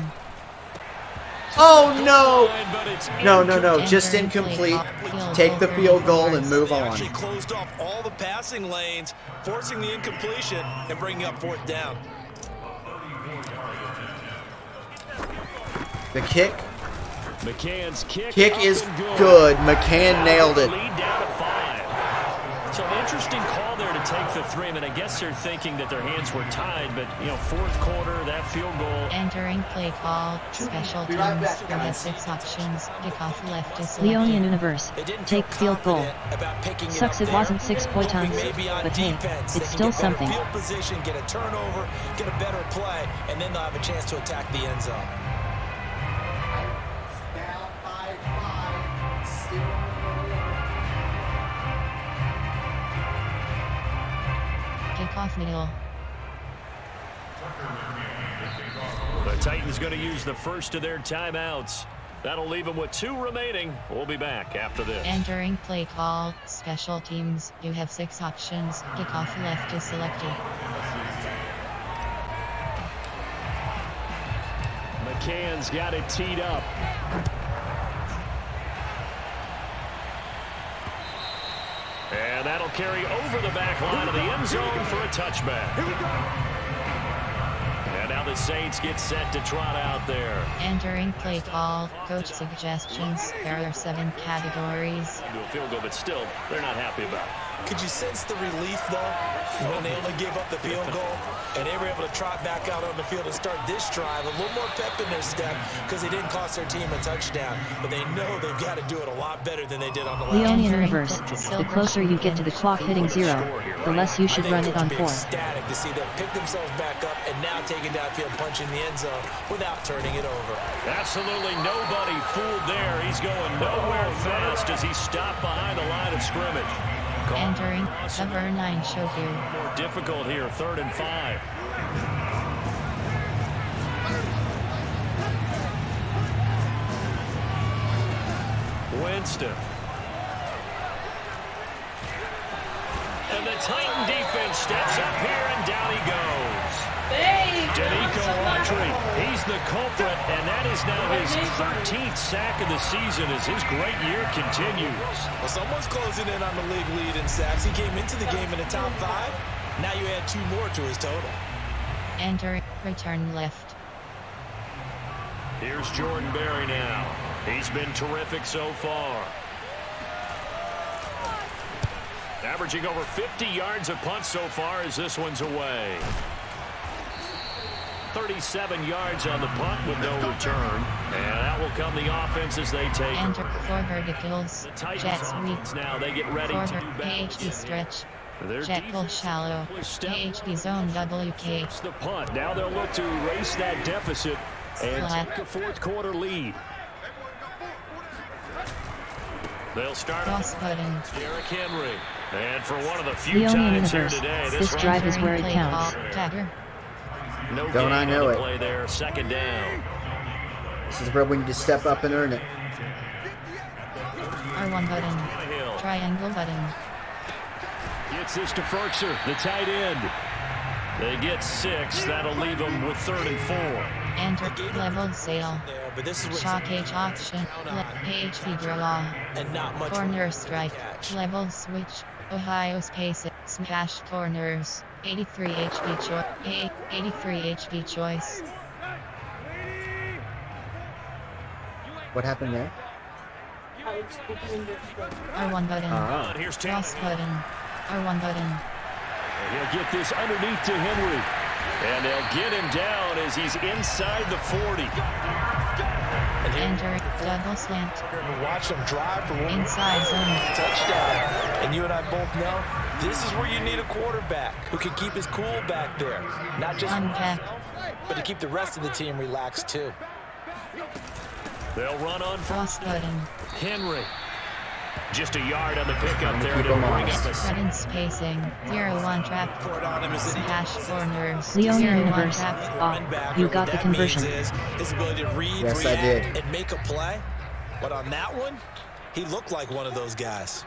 S3: Oh no! No. Just incomplete. Take the field goal and move on.
S5: Actually closed off all the passing lanes, forcing the incompletion and bringing up 4th down.
S3: The kick.
S4: McCann's
S3: kick is good. McCann nailed it.
S4: Lead down to 5. So an interesting call there to take the 3. I mean, I guess they're thinking that their hands were tied, but 4th quarter, that field goal.
S8: Entering play call, special teams. You have 6 options. Kickoff left is
S7: Leonian Universe. Take field goal. Sucks it wasn't 6 point times, but hey, it's still something.
S5: Field position, get a turnover, get a better play, and then they'll have a chance to attack the end zone.
S8: Kickoff middle.
S4: The Titans going to use the first of their timeouts. That'll leave them with 2 remaining. We'll be back after this.
S8: Entering play call, special teams. You have 6 options. Kickoff left is selected.
S4: McCann's got it teed up. And that'll carry over the back line of the end zone for a touchback. And now the Saints get set to trot out there.
S8: Entering play call, coach suggestions. There are 7 categories.
S4: Do a field goal, but still, they're not happy about it.
S5: Could you sense the relief, though, when they only gave up the field goal and they were able to trot back out on the field and start this drive a little more pep in their step because they didn't cost their team a touchdown, but they know they've got to do it a lot better than they did on the last.
S7: Leonian Universe. The closer you get to the clock hitting 0, the less you should run it on 4.
S5: Ecstatic to see them pick themselves back up and now taking downfield, punching the end zone without turning it over.
S4: Absolutely nobody fooled there. He's going nowhere fast as he stopped behind the line of scrimmage.
S8: Entering cover 9 show view.
S4: More difficult here, 3rd and 5. Winston. And the Titan defense steps up here and down he goes. Danico Autry, he's the culprit, and that is now his 13th sack of the season as his great year continues.
S5: Well, someone's closing in on the league lead in sacks. He came into the game in the top 5. Now you add 2 more to his total.
S8: Enter, return left.
S4: Here's Jordan Berry now. He's been terrific so far. Averaging over 50 yards a punt so far as this one's away. 37 yards on the punt with no return. And that will come the offense as they take.
S8: Enter for verticals. Jet sweep.
S4: Now they get ready to do
S8: AHB stretch. Jet pull shallow. AHB zone WK.
S4: It's the punt. Now they'll look to erase that deficit and take a 4th quarter lead. They'll start
S8: cross button.
S4: Derrick Henry. And for one of the few
S7: Leonian
S4: times
S7: Universe.
S4: here today,
S7: This drive is where it counts.
S4: No
S3: Don't I know
S4: on the
S3: it?
S4: play there, 2nd down.
S3: This is where we need to step up and earn it.
S8: R1 button. Triangle button.
S4: Gets this to Ferkser, the tight end. They get 6. That'll leave them with 3rd and 4.
S8: Enter level sale.
S5: But this is
S8: Shock H option. HP draw.
S5: And not much
S8: corner strike. Level switch. Ohio's pace. Smash corners. 83 HP choice. 83 HP choice.
S3: What happened there?
S8: R1 button.
S4: Here's
S8: cross button. R1 button.
S4: He'll get this underneath to Henry. And they'll get him down as he's inside the 40.
S8: Enter double slant.
S5: Watch him drive for one
S8: inside zone
S5: touchdown. And you and I both know This is where you need a quarterback who can keep his cool back there. Not just himself, but to keep the rest of the team relaxed too.
S4: They'll run on
S8: Cross button.
S4: Henry. Just a yard on the pickup there to bring up a
S8: sudden spacing. 0-1 trap. Hash corners.
S7: Leonia Universe. You got the conversion.
S5: His ability to read,
S3: yes, I did.
S5: And make a play. But on that one, he looked like one of those guys.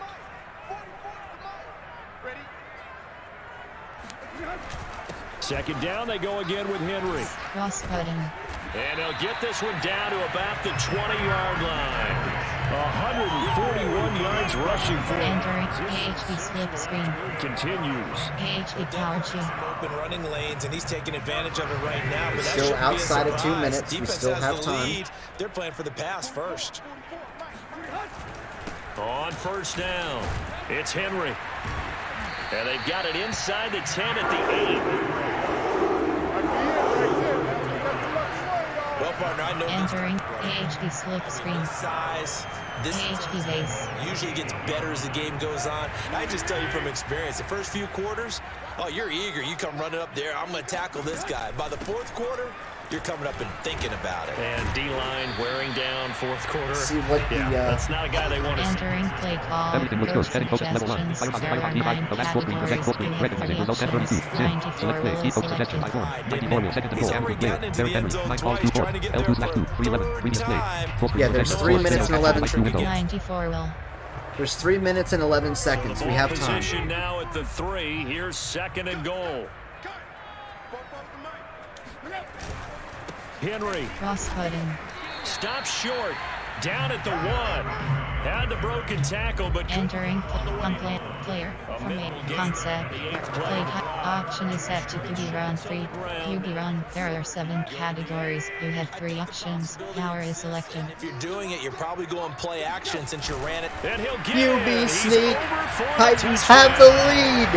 S4: Second down, they go again with Henry.
S8: Cross button.
S4: And he'll get this one down to about the 20-yard line. 141 yards rushing for him.
S8: Entering AHP split screen.
S4: Continues.
S8: AHP power chip.
S5: Open running lanes, and he's taking advantage of it right now. But
S3: still outside of 2 minutes. We still have time.
S5: Lead. They're playing for the pass first.
S4: On first down, it's Henry. And they've got it inside the 10 at the 8.
S5: Well, partner, I know
S8: entering AHP slip screen.
S5: Size. This
S8: AHP base
S5: usually gets better as the game goes on. I just tell you from experience, the first few quarters, oh, you're eager. You come running up there. I'm going to tackle this guy. By the fourth quarter, you're coming up and thinking about it.
S4: And D-line wearing down fourth quarter.
S3: See what the,
S4: that's not a guy they want to see.
S8: Entering play call.
S10: Everything looks good. Heading focus level 1. Fire on the 9. The last full screen. Project full screen. Red screen. Results and 32. 10. Select play. Keep focus suggestion. I 4. 94 will. Second to goal. Amber clear. Derrick Henry. 9 calls 2 4. L2 slash 2. 311. Previous play. Full screen.
S3: Yeah, there's 3 minutes and 11
S8: seconds. 94 will.
S3: There's 3 minutes and 11 seconds. We have time.
S4: Position now at the 3. Here's second and goal. Henry.
S8: Cross button.
S4: Stop short. Down at the 1. Had the broken tackle, but
S8: entering player from a concept. Play option is set to QB run 3. QB run. There are 7 categories. You have 3 options. Power is selected.
S5: If you're doing it, you're probably going play action since you ran it.
S4: And he'll get
S3: QB sneak. Titans have the lead.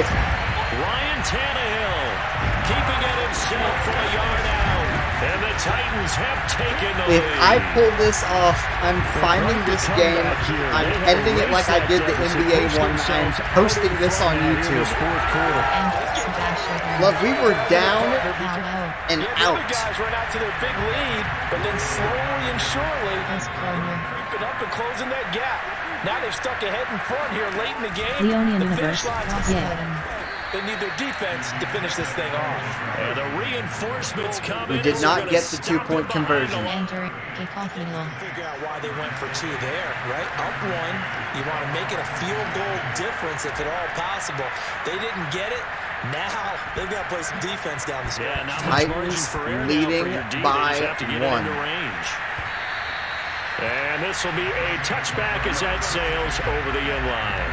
S4: Ryan Tannehill keeping it himself for a yard out. And the Titans have taken the lead.
S3: If I pull this off, I'm finding this game. I'm ending it like I did the NBA one. I'm posting this on YouTube. Look, we were down and out.
S5: The guys run out to their big lead, but then slowly and surely creeping up and closing that gap. Now they've stuck ahead in front here late in the game.
S7: Leonia Universe.
S5: They need their defense to finish this thing off.
S4: And the reinforcements come in.
S3: We did not get the 2-point conversion.
S8: Enter kickoff middle.
S5: Figure out why they went for 2 there, right? Up 1. You want to make it a field goal difference if at all possible. They didn't get it. Now they've got to play some defense down the stretch.
S4: Yeah, not much
S3: Titans
S4: for air
S3: leading by
S4: have to get
S3: 1.
S4: into range. And this will be a touchback as that sails over the inline.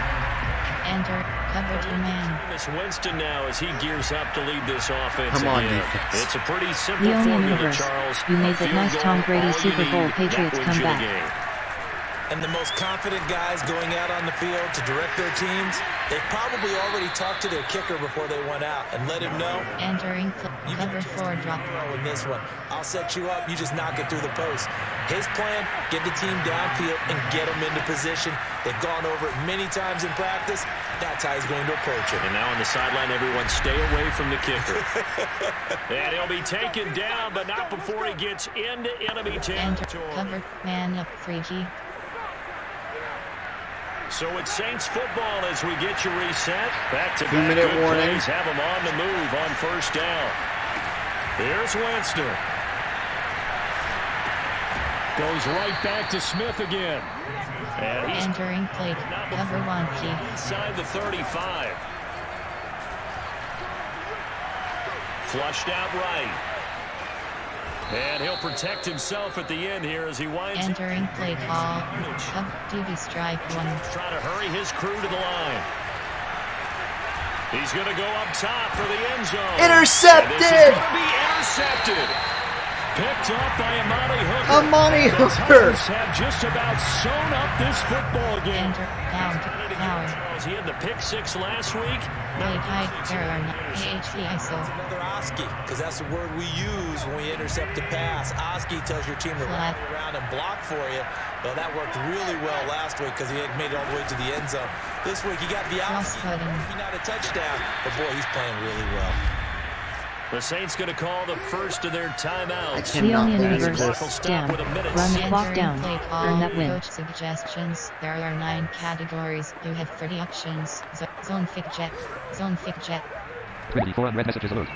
S8: Enter cover 2 man.
S4: Miss Winston now as he gears up to lead this offense.
S3: Come on,
S4: again.
S3: defense.
S4: It's a pretty simple
S7: Leonia
S4: formula,
S7: Universe.
S4: Charles.
S7: You made that nice Tom Brady Super Bowl Patriots comeback.
S5: And the most confident guys going out on the field to direct their teams, they've probably already talked to their kicker before they went out and let him know.
S8: Entering cover 4 drop.
S5: In this one, I'll set you up. You just knock it through the post. His plan: get the team downfield and get them into position. They've gone over it many times in practice. That's how he's going to approach it.
S4: And now on the sideline, everyone stay away from the kicker. And he'll be taken down, but not before he gets into enemy territory.
S8: Cover man up freaky.
S4: So it's Saints football as we get you reset. Back to
S3: 2-minute warning.
S4: Plays. Have them on the move on first down. Here's Winston. Goes right back to Smith again. And he's
S8: entering play cover 1 key.
S4: Inside the 35. Flushed out right. And he'll protect himself at the end here as he winds.
S8: Entering play call. DB strike 1.
S4: Trying to hurry his crew to the line. He's going to go up top for the end zone.
S3: Intercepted!
S4: This is going to be intercepted. Picked up by Amani Hooker.
S3: Amani
S4: Hooker.
S3: Hooker
S4: have just about sewn up this football game.
S8: Enter down power.
S4: He had the pick 6 last week.
S8: Play tight error. AHP ISO.
S5: Another Oski, because that's the word we use when we intercept a pass. Oski tells your team to wrap around and block for you. Well, that worked really well last week because he had made it all the way to the end zone. This week he got the outside, maybe not a touchdown, but boy, he's playing really well.
S4: The Saints going to call the first of their timeouts.
S7: Leone in reverse. Damn. Run the clock down. Earn that win.
S8: Coach suggestions. There are 9 categories. You have 30 options. Zone fig jet. Zone fig jet.
S10: 24 unread messages alert.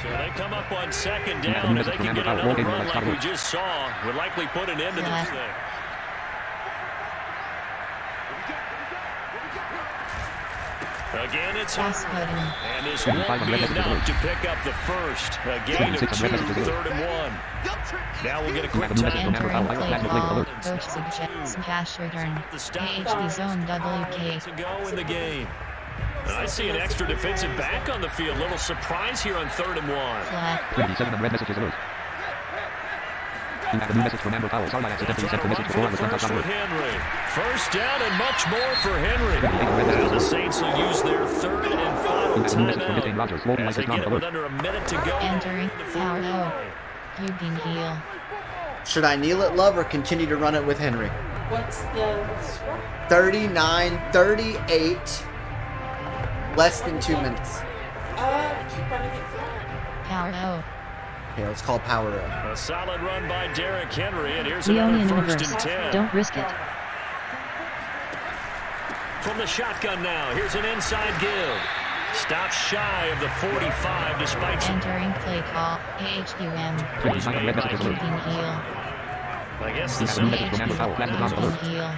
S4: So they come up on second down, and they can get another run like we just saw. Would likely put an end to this thing. Again, it's Hartman, and this won't be enough to pick up the first. A gain of 2, 3rd and 1. Now we'll get a quick time.
S8: Coach suggests cash return. AHD zone WK.
S4: To go in the game. And I see an extra defensive back on the field. Little surprise here on 3rd and 1.
S10: 27 unread messages alert. You have a new message from Amber Powell. Sorry, I accidentally sent the message before I was
S4: First with Henry. First down and much more for Henry. Now the Saints will use their 3rd and final timeout as they get it with under a minute to go.
S8: Entering foul. You can heal.
S3: Should I kneel it, Love, or continue to run it with Henry?
S9: What's the score?
S3: 39-38. Less than 2 minutes.
S9: Keep running it flat.
S8: Power.
S3: Okay, let's call power up.
S4: A solid run by Derrick Henry, and here's
S7: Leone
S4: another
S7: in
S4: 1st
S7: reverse.
S4: and 10.
S7: Don't risk it.
S4: From the shotgun now, here's an inside give. Stops shy of the 45 despite some...
S8: Entering play call. AHUM.
S4: Plays made by
S8: You can heal.
S4: I guess the
S8: Heal.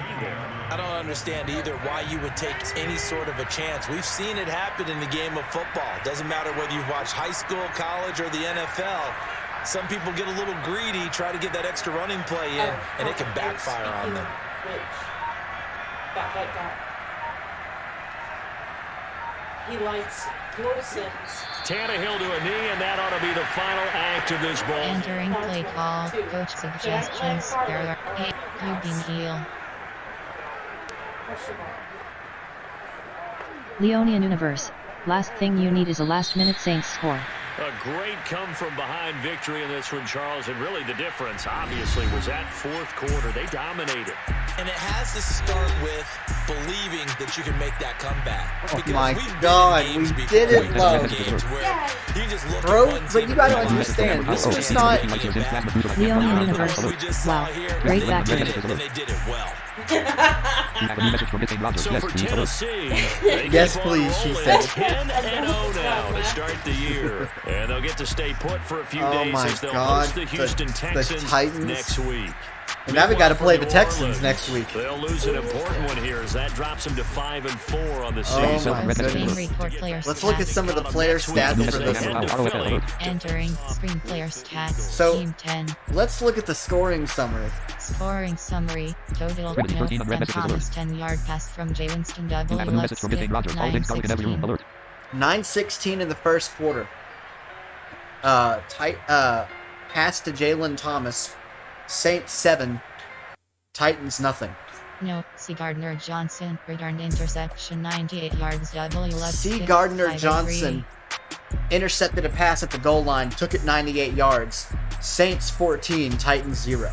S5: I don't understand either why you would take any sort of a chance. We've seen it happen in the game of football. Doesn't matter whether you've watched high school, college, or the NFL. Some people get a little greedy, try to get that extra running play in, and it can backfire on them.
S9: He likes close-ins.
S4: Tannehill to a knee, and that ought to be the final act of this ball.
S8: Entering play call. Coach suggestions. There are 8. You can heal.
S7: Leone in universe. Last thing you need is a last-minute Saints score.
S4: A great come-from-behind victory in this one, Charles, and really the difference, obviously, was that 4th quarter. They dominated.
S5: And it has to start with believing that you can make that comeback.
S3: Oh my God, we did it, Love. Bro, but you gotta understand, this was not...
S7: Leone in universe. Wow, great back.
S5: And they did it well.
S4: So for Tennessee,
S3: yes, please, she said.
S4: 10-0 now to start the year. And they'll get to stay put for a few days as they'll host the Houston Texans next week.
S3: And now we got to play the Texans next week.
S4: They'll lose an important one here as that drops them to 5-4 on the season.
S3: Let's look at some of the player stats for this one.
S8: Entering screen player stats.
S3: So,
S8: Team 10.
S3: let's look at the scoring summary.
S8: Scoring summary. Total Mills and Thomas 10-yard pass from Jay Winston W.
S3: 9-16 in the first quarter. Pass to Jalen Thomas. Saints 7, Titans nothing.
S8: No, C. Gardner Johnson returned interception 98 yards.
S3: C. Gardner Johnson intercepted a pass at the goal line, took it 98 yards. Saints 14, Titans 0.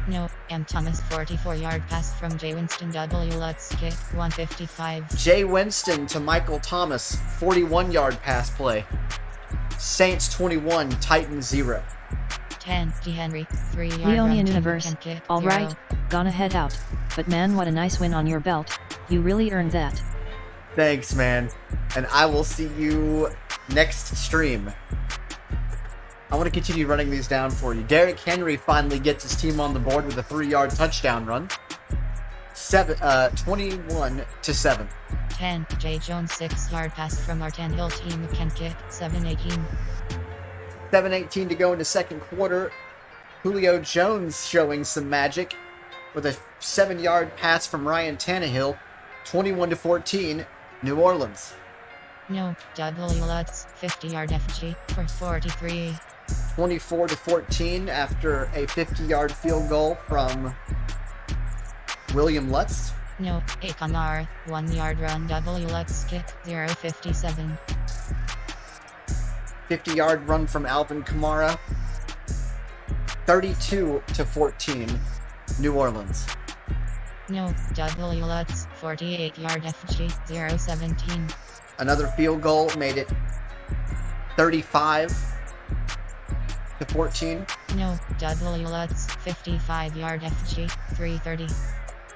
S8: No, M. Thomas 44-yard pass from Jay Winston W. Lutz kick 155.
S3: Jay Winston to Michael Thomas 41-yard pass play. Saints 21, Titans 0.
S8: 10, G. Henry, 3-yard
S7: Leone
S8: run
S7: in universe. Alright, gonna head out. But man, what a nice win on your belt. You really earned that.
S3: Thanks, man. And I will see you next stream. I want to continue running these down for you. Derrick Henry finally gets his team on the board with a 3-yard touchdown run. 21-7.
S8: 10, Jay Jones 6-yard pass from Martin Hill team can kick 7-18.
S3: 7:18 to go in the second quarter. Julio Jones showing some magic with a 7-yard pass from Ryan Tannehill. 21-14, New Orleans.
S8: No, W. Lutz 50-yard FG for 43.
S3: 24-14 after a 50-yard field goal from William Lutz.
S8: No, A. Kamar 1-yard run. W. Lutz kick 0-57.
S3: 50-yard run from Alvin Kamara. 32-14, New Orleans.
S8: No. W. Lutz, 48-yard FG, 0-17.
S3: Another field goal made it 35-14.
S8: No. W. Lutz, 55-yard FG, 3-30.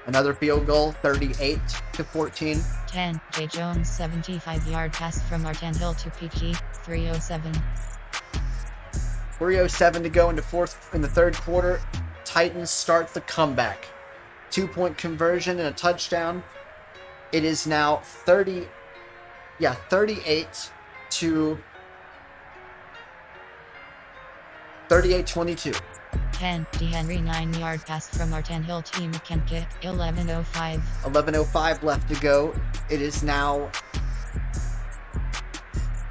S3: Another field goal, 38-14.
S8: 10. J. Jones, 75-yard pass from Martin Hill to PG, 3:07.
S3: 3:07 to go in the third quarter. Titans start the comeback. 2-point conversion and a touchdown. It is now 38 to 38-22.
S8: 10. D. Henry, 9-yard pass from Martin Hill to McKenke, 11:05.
S3: 11:05 left to go. It is now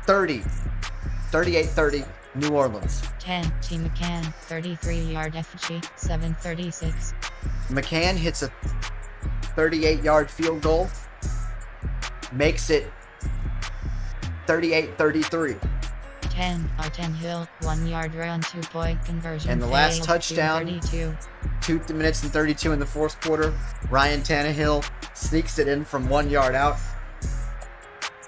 S3: 38-30, New Orleans.
S8: 10. T. McCann, 33-yard FG, 7:36.
S3: McCann hits a 38-yard field goal. Makes it 38-33.
S8: 10. Martin Hill, 1-yard run, 2-point conversion.
S3: And the last
S8: failed,
S3: touchdown,
S8: 32.
S3: 2 minutes and 32 in the fourth quarter. Ryan Tannehill sneaks it in from 1 yard out.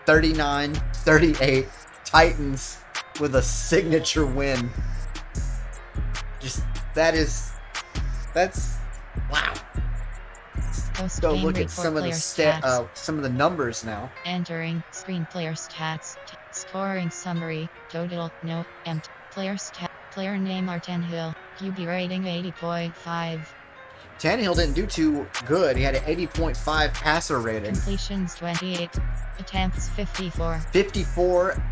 S3: 39-38. Titans with a signature win. That's wow. Let's go look at some of the numbers now.
S8: Entering screen player stats. Scoring summary. Total. No. Empty. Player stat. Player name Martin Hill. QB rating 80.5.
S3: Tannehill didn't do too good. He had an 80.5 passer rating.
S8: Completions 28. Attempts 54.
S3: 54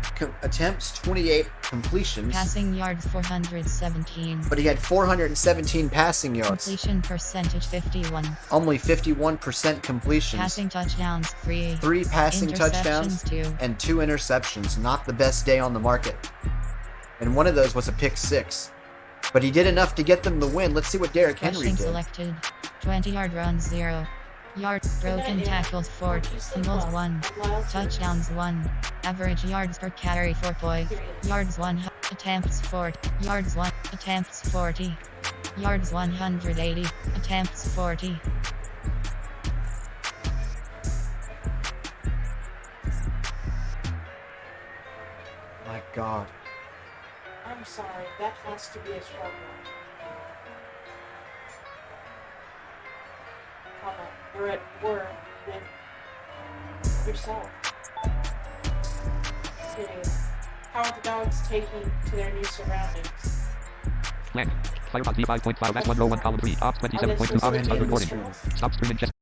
S3: attempts, 28 completions.
S8: Passing yards 417.
S3: But he had 417 passing yards.
S8: Completion percentage 51.
S3: Only 51% completions.
S8: Passing touchdowns 3.
S3: 3 passing touchdowns
S8: 2.
S3: and 2 interceptions. Not the best day on the market. And one of those was a pick 6. But he did enough to get them the win. Let's see what Derrick Henry did.
S8: Selected. 20-yard runs 0. Yards broken tackles 4. Fumbles 1. Touchdowns 1. Average yards per carry 4. Yards 1. Attempts 4. Yards 1. Attempts 40. Yards 180. Attempts 40.
S3: My God.
S9: I'm sorry, that has to be a struggle. Come on, we're at war with yourself. Okay. How are the dogs taking to their new surroundings?
S10: Blank. Firefox V5.5. That's 1 row 1 column 3. Ops 27.2. Options. Recording. Stop stream and check.